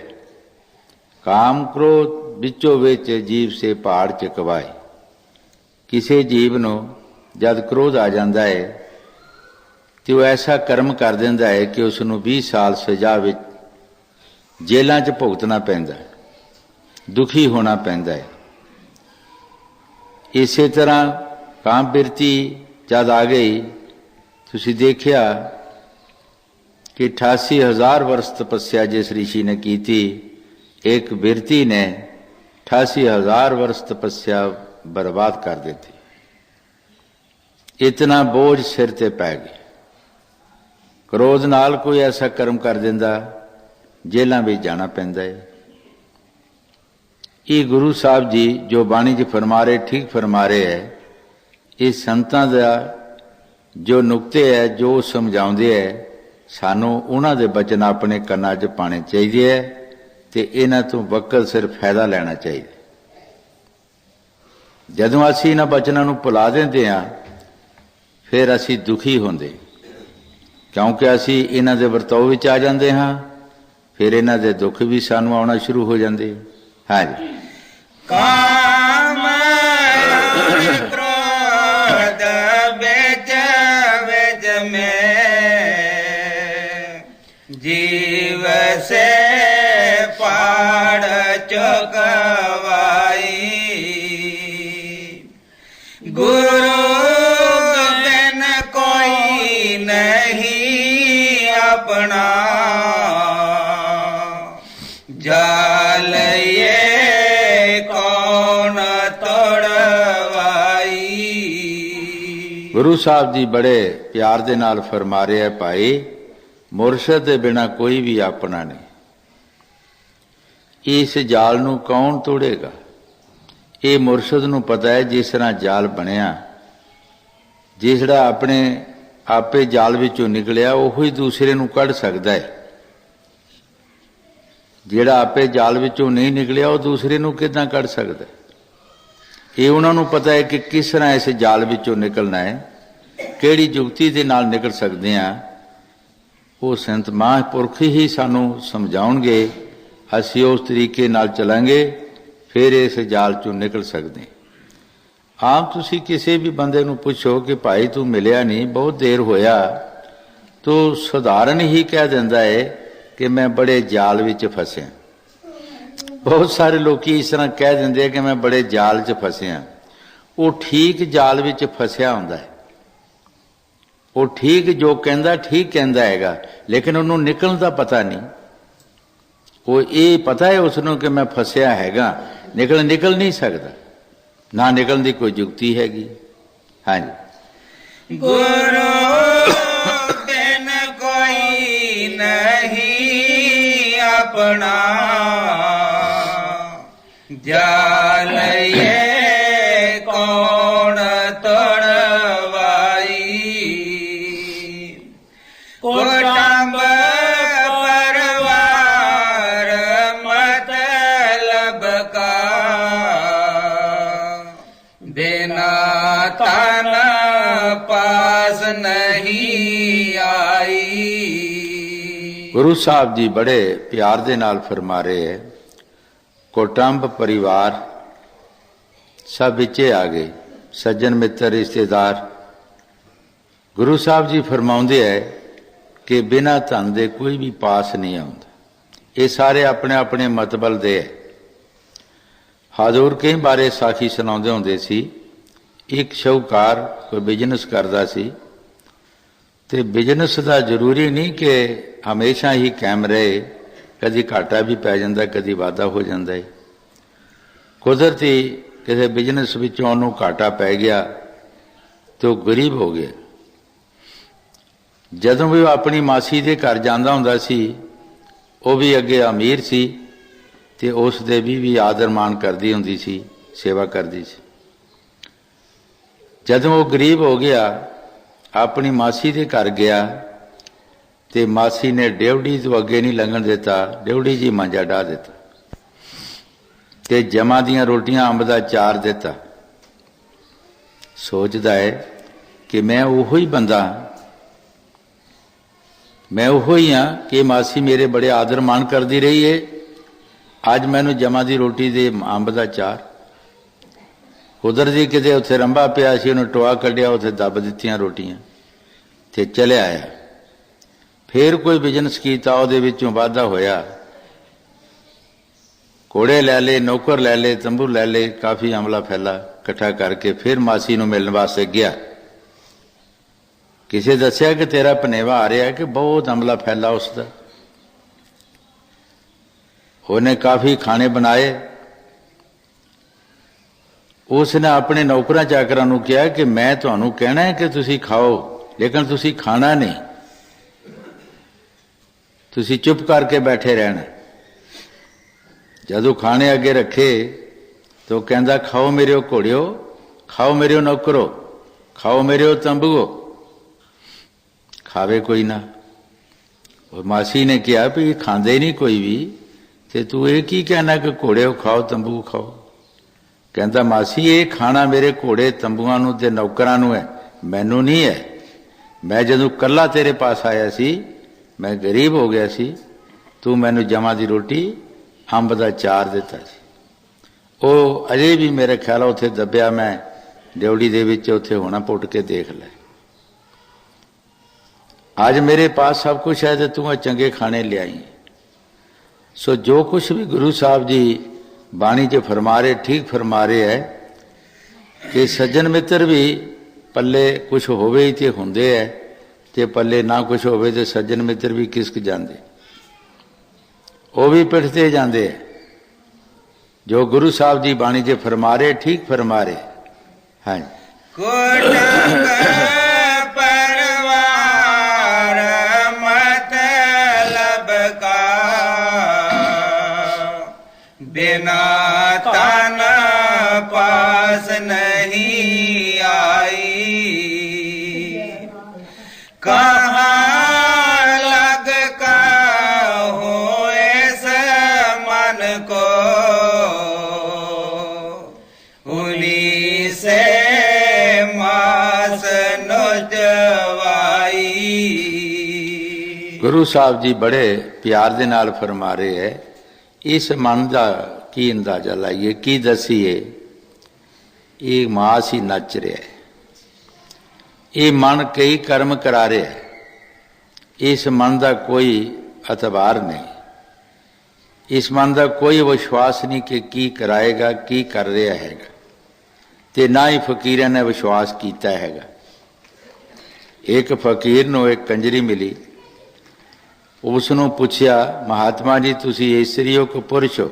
ਕਾਮ ਕ੍ਰੋਧ ਵਿੱਚੋਂ ਵਿੱਚ ਜੀਵ ਸੇ ਪਹਾੜ ਚੁਕਵਾਏ। ਕਿਸੇ ਜੀਵ ਨੂੰ ਜਦ ਕ੍ਰੋਧ ਆ ਜਾਂਦਾ ਹੈ ਤੇ ਉਹ ਐਸਾ ਕਰਮ ਕਰ ਦਿੰਦਾ ਹੈ ਕਿ ਉਸ ਨੂੰ 20 ਸਾਲ ਸਜ਼ਾ ਵਿੱਚ ਜੇਲ੍ਹਾਂ 'ਚ ਭੁਗਤਣਾ ਪੈਂਦਾ, ਦੁਖੀ ਹੋਣਾ ਪੈਂਦਾ ਹੈ। ਇਸੇ ਤਰ੍ਹਾਂ ਕਾਮ ਬਿਰਤੀ ਜਦ ਆ ਗਈ, ਤੁਸੀਂ ਦੇਖਿਆ ਕਿ 88,000 ਵਰਸ ਤਪੱਸਿਆ ਜਿਸ ਰਿਸ਼ੀ ਨੇ ਕੀਤੀ, ਇੱਕ ਬਿਰਤੀ ਨੇ 88,000 ਵਰਸ ਤਪੱਸਿਆ ਬਰਬਾਦ ਕਰ ਦਿੱਤੀ। ਇਤਨਾ ਬੋਝ ਸਿਰ ਤੇ ਪੈ ਗਿਆ। ਕ੍ਰੋਧ ਨਾਲ ਕੋਈ ਐਸਾ ਕਰਮ ਕਰ ਦਿੰਦਾ, ਜੇਲ੍ਹਾਂ ਵਿੱਚ ਜਾਣਾ ਪੈਂਦਾ ਹੈ। ਇਹ ਗੁਰੂ ਸਾਹਿਬ ਜੀ ਜੋ ਬਾਣੀ 'ਚ ਫਰਮਾ ਰਹੇ, ਠੀਕ ਫਰਮਾ ਰਹੇ ਹੈ। ਇਹ ਸੰਤਾਂ ਦਾ ਜੋ ਨੁਕਤੇ ਹੈ, ਜੋ ਸਮਝਾਉਂਦੇ ਹੈ, ਸਾਨੂੰ ਉਹਨਾਂ ਦੇ ਬਚਨ ਆਪਣੇ ਕੰਨਾਂ 'ਚ ਪਾਣੇ ਚਾਹੀਦੇ ਹੈ ਤੇ ਇਹਨਾਂ ਤੋਂ ਵਕਤ ਸਿਰ ਫਾਇਦਾ ਲੈਣਾ ਚਾਹੀਦਾ। ਜਦੋਂ ਅਸੀਂ ਇਹਨਾਂ ਬਚਨਾਂ ਨੂੰ ਭੁਲਾ ਦਿੰਦੇ ਹਾਂ, ਫਿਰ ਅਸੀਂ ਦੁਖੀ ਹੁੰਦੇ, ਕਿਉਂਕਿ ਅਸੀਂ ਇਹਨਾਂ ਦੇ ਵਰਤਾਓ ਵਿੱਚ ਆ ਜਾਂਦੇ ਹਾਂ। ਫਿਰ ਇਹਨਾਂ ਦੇ ਦੁੱਖ ਵੀ ਸਾਨੂੰ ਆਉਣਾ ਸ਼ੁਰੂ ਹੋ ਜਾਂਦੇ। ਹਾਂਜੀ। काम क्रोध बिच बिच में जीव से पाड़ चुकवाई गुरु बिन कोई नहीं अपना जाल ये ਗੁਰੂ ਸਾਹਿਬ ਜੀ ਬੜੇ ਪਿਆਰ ਦੇ ਨਾਲ ਫਰਮਾ ਰਹੇ ਹੈ, ਭਾਈ ਮੁਰਸ਼ਦ ਦੇ ਬਿਨਾ ਕੋਈ ਵੀ ਆਪਣਾ ਨਹੀਂ। ਇਸ ਜਾਲ ਨੂੰ ਕੌਣ ਤੋੜੇਗਾ? ਇਹ ਮੁਰਸ਼ਦ ਨੂੰ ਪਤਾ ਹੈ ਜਿਸ ਤਰ੍ਹਾਂ ਜਾਲ ਬਣਿਆ, ਜਿਹੜਾ ਆਪਣੇ ਆਪੇ ਜਾਲ ਵਿੱਚੋਂ ਨਿਕਲਿਆ ਉਹੀ ਦੂਸਰੇ ਨੂੰ ਕੱਢ ਸਕਦਾ ਹੈ। ਜਿਹੜਾ ਆਪੇ ਜਾਲ ਵਿੱਚੋਂ ਨਹੀਂ ਨਿਕਲਿਆ ਉਹ ਦੂਸਰੇ ਨੂੰ ਕਿੱਦਾਂ ਕੱਢ ਸਕਦਾ? ਇਹ ਉਹਨਾਂ ਨੂੰ ਪਤਾ ਹੈ ਕਿ ਕਿਸ ਤਰ੍ਹਾਂ ਇਸ ਜਾਲ ਵਿੱਚੋਂ ਨਿਕਲਣਾ ਹੈ, ਕਿਹੜੀ ਜੁਗਤੀ ਦੇ ਨਾਲ ਨਿਕਲ ਸਕਦੇ ਹਾਂ। ਉਹ ਸੰਤ ਮਹਾਂਪੁਰਖ ਹੀ ਸਾਨੂੰ ਸਮਝਾਉਣਗੇ, ਅਸੀਂ ਉਸ ਤਰੀਕੇ ਨਾਲ ਚੱਲਾਂਗੇ, ਫਿਰ ਇਸ ਜਾਲ ਚੋਂ ਨਿਕਲ ਸਕਦੇ। ਆਪ ਤੁਸੀਂ ਕਿਸੇ ਵੀ ਬੰਦੇ ਨੂੰ ਪੁੱਛੋ ਕਿ ਭਾਈ ਤੂੰ ਮਿਲਿਆ ਨਹੀਂ, ਬਹੁਤ ਦੇਰ ਹੋਇਆ, ਤੋ ਸਧਾਰਨ ਹੀ ਕਹਿ ਦਿੰਦਾ ਹੈ ਕਿ ਮੈਂ ਬੜੇ ਜਾਲ ਵਿੱਚ ਫਸਿਆ। ਬਹੁਤ ਸਾਰੇ ਲੋਕੀ ਇਸ ਤਰ੍ਹਾਂ ਕਹਿ ਦਿੰਦੇ ਆ ਕਿ ਮੈਂ ਬੜੇ ਜਾਲ 'ਚ ਫਸਿਆ। ਉਹ ਠੀਕ ਜਾਲ ਵਿੱਚ ਫਸਿਆ ਹੁੰਦਾ ਹੈ, ਉਹ ਠੀਕ ਜੋ ਕਹਿੰਦਾ ਠੀਕ ਕਹਿੰਦਾ ਹੈਗਾ, ਲੇਕਿਨ ਉਹਨੂੰ ਨਿਕਲਣ ਦਾ ਪਤਾ ਨਹੀਂ। ਉਹ ਇਹ ਪਤਾ ਹੈ ਉਸ ਨੂੰ ਕਿ ਮੈਂ ਫਸਿਆ ਹੈਗਾ, ਨਿਕਲ ਨਹੀਂ ਸਕਦਾ, ਨਾ ਨਿਕਲਣ ਦੀ ਕੋਈ ਜੁਗਤੀ ਹੈਗੀ। ਹਾਂਜੀ, ਗੁਰੂ ਬਿਨ ਕੋਈ ਨਹੀਂ ਆਪਣਾ, ਜਾਲ ਇਹ ਕੌਣ ਤੋੜਵਾਈ, ਕੁਟੰਬ ਪਰਿਵਾਰ ਮਤਲਬ ਕਾ, ਬਿਨਾ ਤਨ ਪਾਸ ਨਹੀਂ ਆਈ। ਗੁਰੂ ਸਾਹਿਬ ਜੀ ਬੜੇ ਪਿਆਰ ਦੇ ਨਾਲ ਫਰਮਾ ਰਹੇ ਹੈ, ਕੁਟੰਬ ਪਰਿਵਾਰ ਸਭ ਵਿੱਚੇ ਆ ਗਏ, ਸੱਜਣ ਮਿੱਤਰ ਰਿਸ਼ਤੇਦਾਰ। ਗੁਰੂ ਸਾਹਿਬ ਜੀ ਫਰਮਾਉਂਦੇ ਹੈ ਕਿ ਬਿਨਾਂ ਧਨ ਦੇ ਕੋਈ ਵੀ ਪਾਸ ਨਹੀਂ ਆਉਂਦਾ। ਇਹ ਸਾਰੇ ਆਪਣੇ ਆਪਣੇ ਮਤਬਲ ਦੇ ਹੈ। ਹਜ਼ੂਰ ਕਈ ਬਾਰੇ ਸਾਖੀ ਸੁਣਾਉਂਦੇ ਹੁੰਦੇ ਸੀ। ਇੱਕ ਸ਼ਾਹੂਕਾਰ ਕੋਈ ਬਿਜ਼ਨਸ ਕਰਦਾ ਸੀ, ਤੇ ਬਿਜ਼ਨਸ ਦਾ ਜ਼ਰੂਰੀ ਨਹੀਂ ਕਿ ਹਮੇਸ਼ਾ ਹੀ ਕਾਇਮ ਰਹੇ, ਕਦੀ ਘਾਟਾ ਵੀ ਪੈ ਜਾਂਦਾ, ਕਦੀ ਵਾਧਾ ਹੋ ਜਾਂਦਾ ਹੈ। ਕੁਦਰਤੀ ਕਿਸੇ ਬਿਜ਼ਨਸ ਵਿੱਚੋਂ ਉਹਨੂੰ ਘਾਟਾ ਪੈ ਗਿਆ ਤੇ ਉਹ ਗਰੀਬ ਹੋ ਗਿਆ। ਜਦੋਂ ਵੀ ਉਹ ਆਪਣੀ ਮਾਸੀ ਦੇ ਘਰ ਜਾਂਦਾ ਹੁੰਦਾ ਸੀ, ਉਹ ਵੀ ਅੱਗੇ ਅਮੀਰ ਸੀ ਤੇ ਉਸ ਦੇ ਵੀ ਆਦਰ ਮਾਣ ਕਰਦੀ ਹੁੰਦੀ ਸੀ, ਸੇਵਾ ਕਰਦੀ ਸੀ। ਜਦੋਂ ਉਹ ਗਰੀਬ ਹੋ ਗਿਆ, ਆਪਣੀ ਮਾਸੀ ਦੇ ਘਰ ਗਿਆ ਤੇ ਮਾਸੀ ਨੇ ਡਿਉਢੀ ਤੋਂ ਅੱਗੇ ਨਹੀਂ ਲੰਘਣ ਦਿੱਤਾ, ਡਿਉਢੀ ਜੀ ਮਾਂਜਾ ਢਾ ਦਿੱਤਾ ਤੇ ਜਮਾਂ ਦੀਆਂ ਰੋਟੀਆਂ, ਅੰਬ ਦਾ ਚਾਰ ਦਿੱਤਾ। ਸੋਚਦਾ ਹੈ ਕਿ ਮੈਂ ਉਹੋ ਹੀ ਬੰਦਾ, ਮੈਂ ਉਹੋ ਹੀ ਹਾਂ ਕਿ ਮਾਸੀ ਮੇਰੇ ਬੜੇ ਆਦਰ ਮਾਣ ਕਰਦੀ ਰਹੀ ਹੈ, ਅੱਜ ਮੈਨੂੰ ਜਮਾਂ ਦੀ ਰੋਟੀ ਦੇ ਅੰਬ ਦਾ ਚਾਰ। ਕੁਦਰਤੀ ਕਿਤੇ ਉੱਥੇ ਰੰਭਾ ਪਿਆ ਸੀ, ਉਹਨੂੰ ਟੋਆ ਕੱਢਿਆ, ਉੱਥੇ ਦੱਬ ਦਿੱਤੀਆਂ ਰੋਟੀਆਂ ਤੇ ਚਲਿਆ ਆਇਆ। ਫਿਰ ਕੋਈ ਬਿਜ਼ਨਸ ਕੀਤਾ, ਉਹਦੇ ਵਿੱਚੋਂ ਵਾਧਾ ਹੋਇਆ, ਘੋੜੇ ਲੈ ਲਏ, ਨੌਕਰ ਲੈ ਲਏ, ਤੰਬੂ ਲੈ ਲਏ, ਕਾਫੀ ਅਮਲਾ ਫੈਲਾ ਇਕੱਠਾ ਕਰਕੇ ਫਿਰ ਮਾਸੀ ਨੂੰ ਮਿਲਣ ਵਾਸਤੇ ਗਿਆ। ਕਿਸੇ ਦੱਸਿਆ ਕਿ ਤੇਰਾ ਭਨੇਵਾ ਆ ਰਿਹਾ, ਕਿ ਬਹੁਤ ਅਮਲਾ ਫੈਲਾ ਉਸਦਾ। ਉਹਨੇ ਕਾਫੀ ਖਾਣੇ ਬਣਾਏ। ਉਸਨੇ ਆਪਣੇ ਨੌਕਰਾਂ ਚਾਕਰਾਂ ਨੂੰ ਕਿਹਾ ਕਿ ਮੈਂ ਤੁਹਾਨੂੰ ਕਹਿਣਾ ਹੈ ਕਿ ਤੁਸੀਂ ਖਾਓ, ਲੇਕਿਨ ਤੁਸੀਂ ਖਾਣਾ ਨਹੀਂ, ਤੁਸੀਂ ਚੁੱਪ ਕਰਕੇ ਬੈਠੇ ਰਹਿਣਾ। ਜਦੋਂ ਖਾਣੇ ਅੱਗੇ ਰੱਖੇ ਤਾਂ ਉਹ ਕਹਿੰਦਾ, ਖਾਓ ਮੇਰੇ ਘੋੜਿਓ, ਖਾਓ ਮੇਰੇ ਨੌਕਰੋ, ਖਾਓ ਮੇਰੇ ਤੰਬੂਓ। ਖਾਵੇ ਕੋਈ ਨਾ। ਉਹ ਮਾਸੀ ਨੇ ਕਿਹਾ ਵੀ ਇਹ ਖਾਂਦੇ ਨਹੀਂ ਕੋਈ ਵੀ, ਤੇ ਤੂੰ ਇਹ ਕੀ ਕਹਿਣਾ ਕਿ ਘੋੜਿਓ ਖਾਓ, ਤੰਬੂ ਖਾਓ। ਕਹਿੰਦਾ, ਮਾਸੀ ਇਹ ਖਾਣਾ ਮੇਰੇ ਘੋੜੇ ਤੰਬੂਆਂ ਨੂੰ ਤੇ ਨੌਕਰਾਂ ਨੂੰ ਹੈ, ਮੈਨੂੰ ਨਹੀਂ ਹੈ। ਮੈਂ ਜਦੋਂ ਕੱਲਾ ਤੇਰੇ ਪਾਸ ਆਇਆ ਸੀ, ਮੈਂ ਗਰੀਬ ਹੋ ਗਿਆ ਸੀ, ਤੂੰ ਮੈਨੂੰ ਜਮਾਂ ਦੀ ਰੋਟੀ, ਅੰਬ ਦਾ ਚਾਰ ਦਿੱਤਾ ਸੀ। ਉਹ ਅਜੇ ਵੀ ਮੇਰੇ ਖਿਆਲ ਉੱਥੇ ਦੱਬਿਆ, ਮੈਂ ਡਿਉਢੀ ਦੇ ਵਿੱਚ ਉੱਥੇ ਹੋਣਾ, ਪੁੱਟ ਕੇ ਦੇਖ ਲੈ। ਅੱਜ ਮੇਰੇ ਪਾਸ ਸਭ ਕੁਛ ਹੈ ਤੇ ਤੂੰ ਆ ਚੰਗੇ ਖਾਣੇ ਲਿਆਈ। ਸੋ ਜੋ ਕੁਛ ਵੀ ਗੁਰੂ ਸਾਹਿਬ ਜੀ ਬਾਣੀ 'ਚ ਫਰਮਾ ਰਹੇ, ਠੀਕ ਫਰਮਾ ਰਹੇ ਹੈ ਕਿ ਸੱਜਣ ਮਿੱਤਰ ਵੀ ਪੱਲੇ ਕੁਛ ਹੋਵੇ ਹੀ ਤੇ ਹੁੰਦੇ ਹੈ, ਤੇ ਪੱਲੇ ਨਾ ਕੁਛ ਹੋਵੇ ਤੇ ਸੱਜਣ ਮਿੱਤਰ ਵੀ ਕਿਸਕ ਜਾਂਦੇ, ਉਹ ਵੀ ਪਿੱਠ ਤੇ ਜਾਂਦੇ ਹੈ। ਜੋ ਗੁਰੂ ਸਾਹਿਬ ਜੀ ਬਾਣੀ 'ਚ ਫਰਮਾ ਰਹੇ, ਠੀਕ ਫਰਮਾ ਰਹੇ। ਹਾਂਜੀ, ਕੁਟੰਬ ਪਰਿਵਾਰ ਮਤਲਬ ਕਾ, बिना तन पास नहीं आई। कहाँ लग हो इस मन को, उन्हीं से मास नोचवाई। गुरु साहब जी बड़े प्यार दे नाल फरमा रहे है, इस मन का की अंदाजा लाइए, की दसीए। ये मास ही नच रहा है, ये मन कई कर्म करा रहा है, इस मन का कोई एतबार नहीं, इस मन का कोई विश्वास नहीं कि की कराएगा, की कर रहा हैगा, ते ना ही फकीर ने विश्वास किया हैगा। एक फकीर नूं एक कंजरी मिली, उसनों पूछया, महात्मा जी तुसी इस्त्री हो कि पुरुष हो?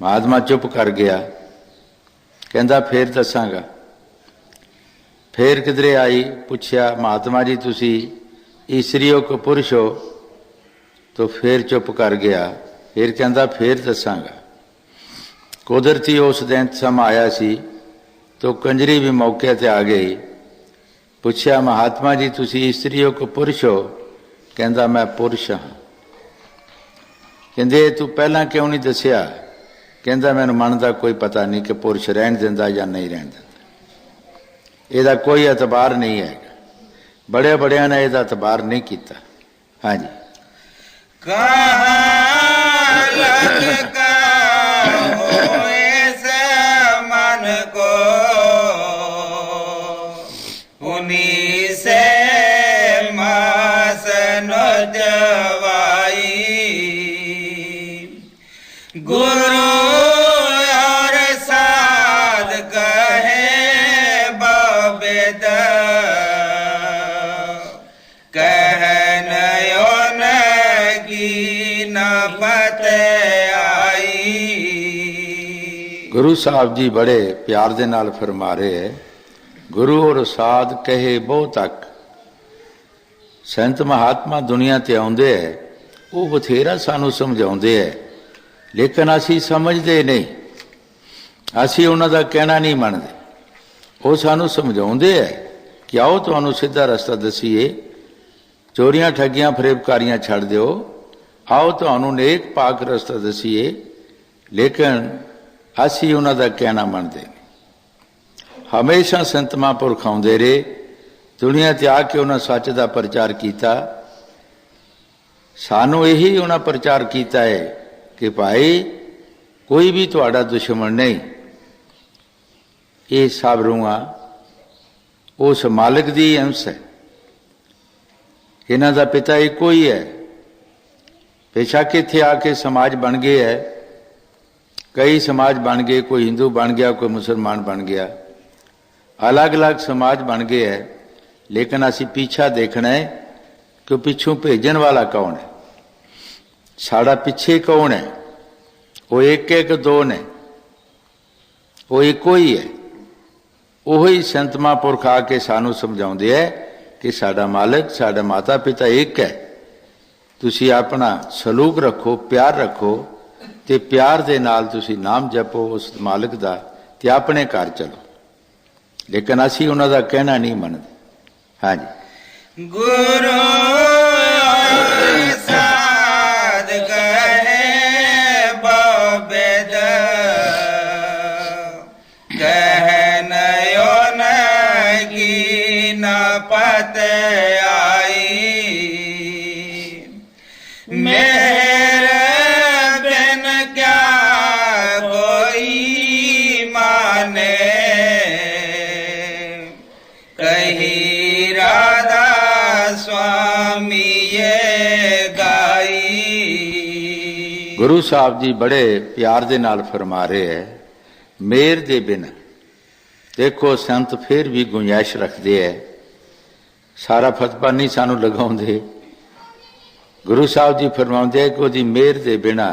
महात्मा चुप कर गया, कहंदा फिर दसांगा। फिर किधरे आई, पूछया, महात्मा जी तुसी इस्त्री हो कि पुरुष हो? तो फिर चुप कर गया, फिर कहंदा फिर दसांगा। कुदरती उस दिन समा आया सी, तो कंजरी भी मौके ते आ गई। पूछया, महात्मा जी तुसी इस्त्री हो कि पुरुष हो? कहंदा मैं पुरुष हाँ। कहंदे तू पहला क्यों नहीं दसिया? कहंदा मैनूं मन का कोई पता नहीं कि पुरुष रहन दिंदा या नहीं रहन दिंदा, ਇਹਦਾ कोई एतबार नहीं है। बड़े बड़ियां ने ਇਹਦਾ एतबार नहीं किया। हाँ जी। कहाँ लगता हो इस मन को, उन्हीं से मास नोचवाई। गुरु और साध कहे बाबेद, कहनयो न की न पत आई। गुरु साहब जी बड़े प्यार दे नाल फरमा रहे है, गुरु और साध कहे बहु तक। संत महात्मा दुनिया ते आउंदे है, वो बथेरा सानू समझाउंदे है, लेकिन असी समझते नहीं, असी उन्हां दा कहना नहीं मनदे। वो सानू समझाउंदे है कि आओ तुहानू सीधा रस्ता दसीए, चोरियां ठगियां फरेबकारियां छड़ दिओ, आओ तुहानू नेक पाक रस्ता दसीए, लेकिन असी उन्हां दा कहना मनदे नहीं। हमेशा संत महापुरख आउंदे रहे, दुनिया ते आके उन्हां सच दा प्रचार किया। सानू यही उन्हां प्रचार किया है कि भाई कोई भी तुहाडा दुश्मन नहीं, ये सब रूहां उस मालिक दी अंश है, इन्हां दा पिता इको ही है। बेशक इत्थे आके समाज बन गए है, कई समाज बन गए, कोई हिंदू बन गया, कोई मुसलमान बन गया, अलग अलग समाज बन गए है, लेकिन असी पीछा देखना है कि पिछों भेजन वाला कौन है, साड़ा पिछे कौन है। वो एक एक दो ने, वो एको ही है। वही संत महापुरख आके सानू समझाउंदे है कि साडा मालिक, साडा माता पिता एक है। तुसी अपना सलूक रखो, प्यार रखो, ते प्यार दे नाल तुसी नाम जपो उस मालिक दा, ते अपने घर चलो। लेकिन असी उन्हां दा कहना नहीं मनदे। हाँ जी। गुरु साध कहे बाबेद, कहनयो न की न पत आई। मेरे बिन क्या कोई माने, कही राधा स्वामी ये गाई। गुरु साहब जी बड़े प्यार दे नाल फरमा रहे है, मेर दे बिना। देखो संत फिर भी गुंजाइश रखते है, सारा फतवा नहीं सानू लगाउंदे। गुरु साहब जी फरमाउंदे है कि ओदी मेहर दे बिना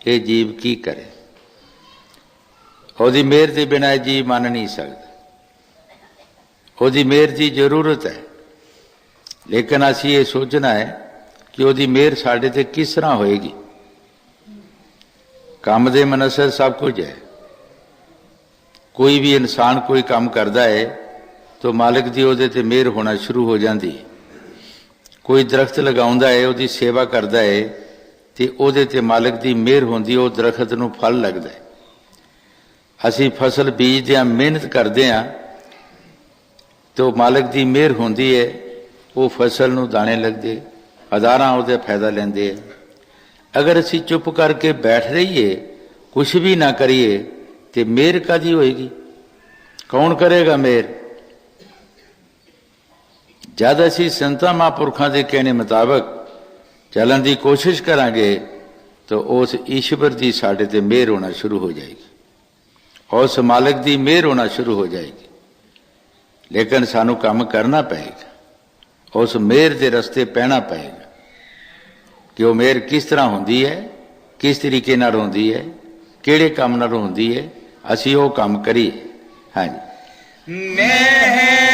ये जीव की करे, ओदी मेहर दे बिना ये जीव मन नहीं सकता। ओदी मेहर की जरूरत है, लेकिन असी ये सोचना है कि ओदी मेहर साडे ते किस तरह होएगी। ਕੰਮ ਦੇ ਮਨਸਰ ਸਭ ਕੁਝ ਹੈ। ਕੋਈ ਵੀ ਇਨਸਾਨ ਕੋਈ ਕੰਮ ਕਰਦਾ ਹੈ ਤਾਂ ਮਾਲਕ ਦੀ ਉਹਦੇ ਤੇ ਮਿਹਰ ਹੋਣਾ ਸ਼ੁਰੂ ਹੋ ਜਾਂਦੀ ਹੈ। ਕੋਈ ਦਰਖਤ ਲਗਾਉਂਦਾ ਹੈ, ਉਹਦੀ ਸੇਵਾ ਕਰਦਾ ਹੈ ਤੇ ਉਹਦੇ ਤੇ ਮਾਲਕ ਦੀ ਮਿਹਰ ਹੁੰਦੀ, ਉਹ ਦਰਖਤ ਨੂੰ ਫਲ ਲੱਗਦਾ ਹੈ। ਅਸੀਂ ਫਸਲ ਬੀਜਦੇ ਹਾਂ, ਮਿਹਨਤ ਕਰਦੇ ਹਾਂ ਤੇ ਮਾਲਕ ਦੀ ਮਿਹਰ ਹੁੰਦੀ ਹੈ, ਉਹ ਫਸਲ ਨੂੰ ਦਾਣੇ ਲੱਗਦੇ, ਹਜ਼ਾਰਾਂ ਉਹਦਾ ਫਾਇਦਾ ਲੈਂਦੇ ਹੈ। ਅਗਰ ਅਸੀਂ ਚੁੱਪ ਕਰਕੇ ਬੈਠ ਰਹੀਏ, ਕੁਛ ਵੀ ਨਾ ਕਰੀਏ ਤੇ ਮਿਹਰ ਕਾਹਦੀ ਹੋਏਗੀ? ਕੌਣ ਕਰੇਗਾ ਮਿਹਰ? ਜਦ ਅਸੀਂ ਸੰਤਾਂ ਮਹਾਂਪੁਰਖਾਂ ਦੇ ਕਹਿਣੇ ਮੁਤਾਬਕ ਚੱਲਣ ਦੀ ਕੋਸ਼ਿਸ਼ ਕਰਾਂਗੇ ਤਾਂ ਉਸ ਈਸ਼ਵਰ ਦੀ ਸਾਡੇ ਤੇ ਮਿਹਰ ਹੋਣਾ ਸ਼ੁਰੂ ਹੋ ਜਾਏਗੀ, ਉਸ ਮਾਲਕ ਦੀ ਮਿਹਰ ਹੋਣਾ ਸ਼ੁਰੂ ਹੋ ਜਾਏਗੀ। ਲੇਕਿਨ ਸਾਨੂੰ ਕੰਮ ਕਰਨਾ ਪਏਗਾ, ਉਸ ਮਿਹਰ ਦੇ ਰਸਤੇ ਪੈਣਾ ਪਏਗਾ ਕਿ ਉਹ ਮਿਹਰ ਕਿਸ ਤਰ੍ਹਾਂ ਹੁੰਦੀ ਹੈ, ਕਿਸ ਤਰੀਕੇ ਨਾਲ ਹੁੰਦੀ ਹੈ, ਕਿਹੜੇ ਕੰਮ ਨਾਲ ਹੁੰਦੀ ਹੈ, ਅਸੀਂ ਉਹ ਕੰਮ ਕਰੀਏ। ਹਾਂਜੀ। ਮਿਹਰ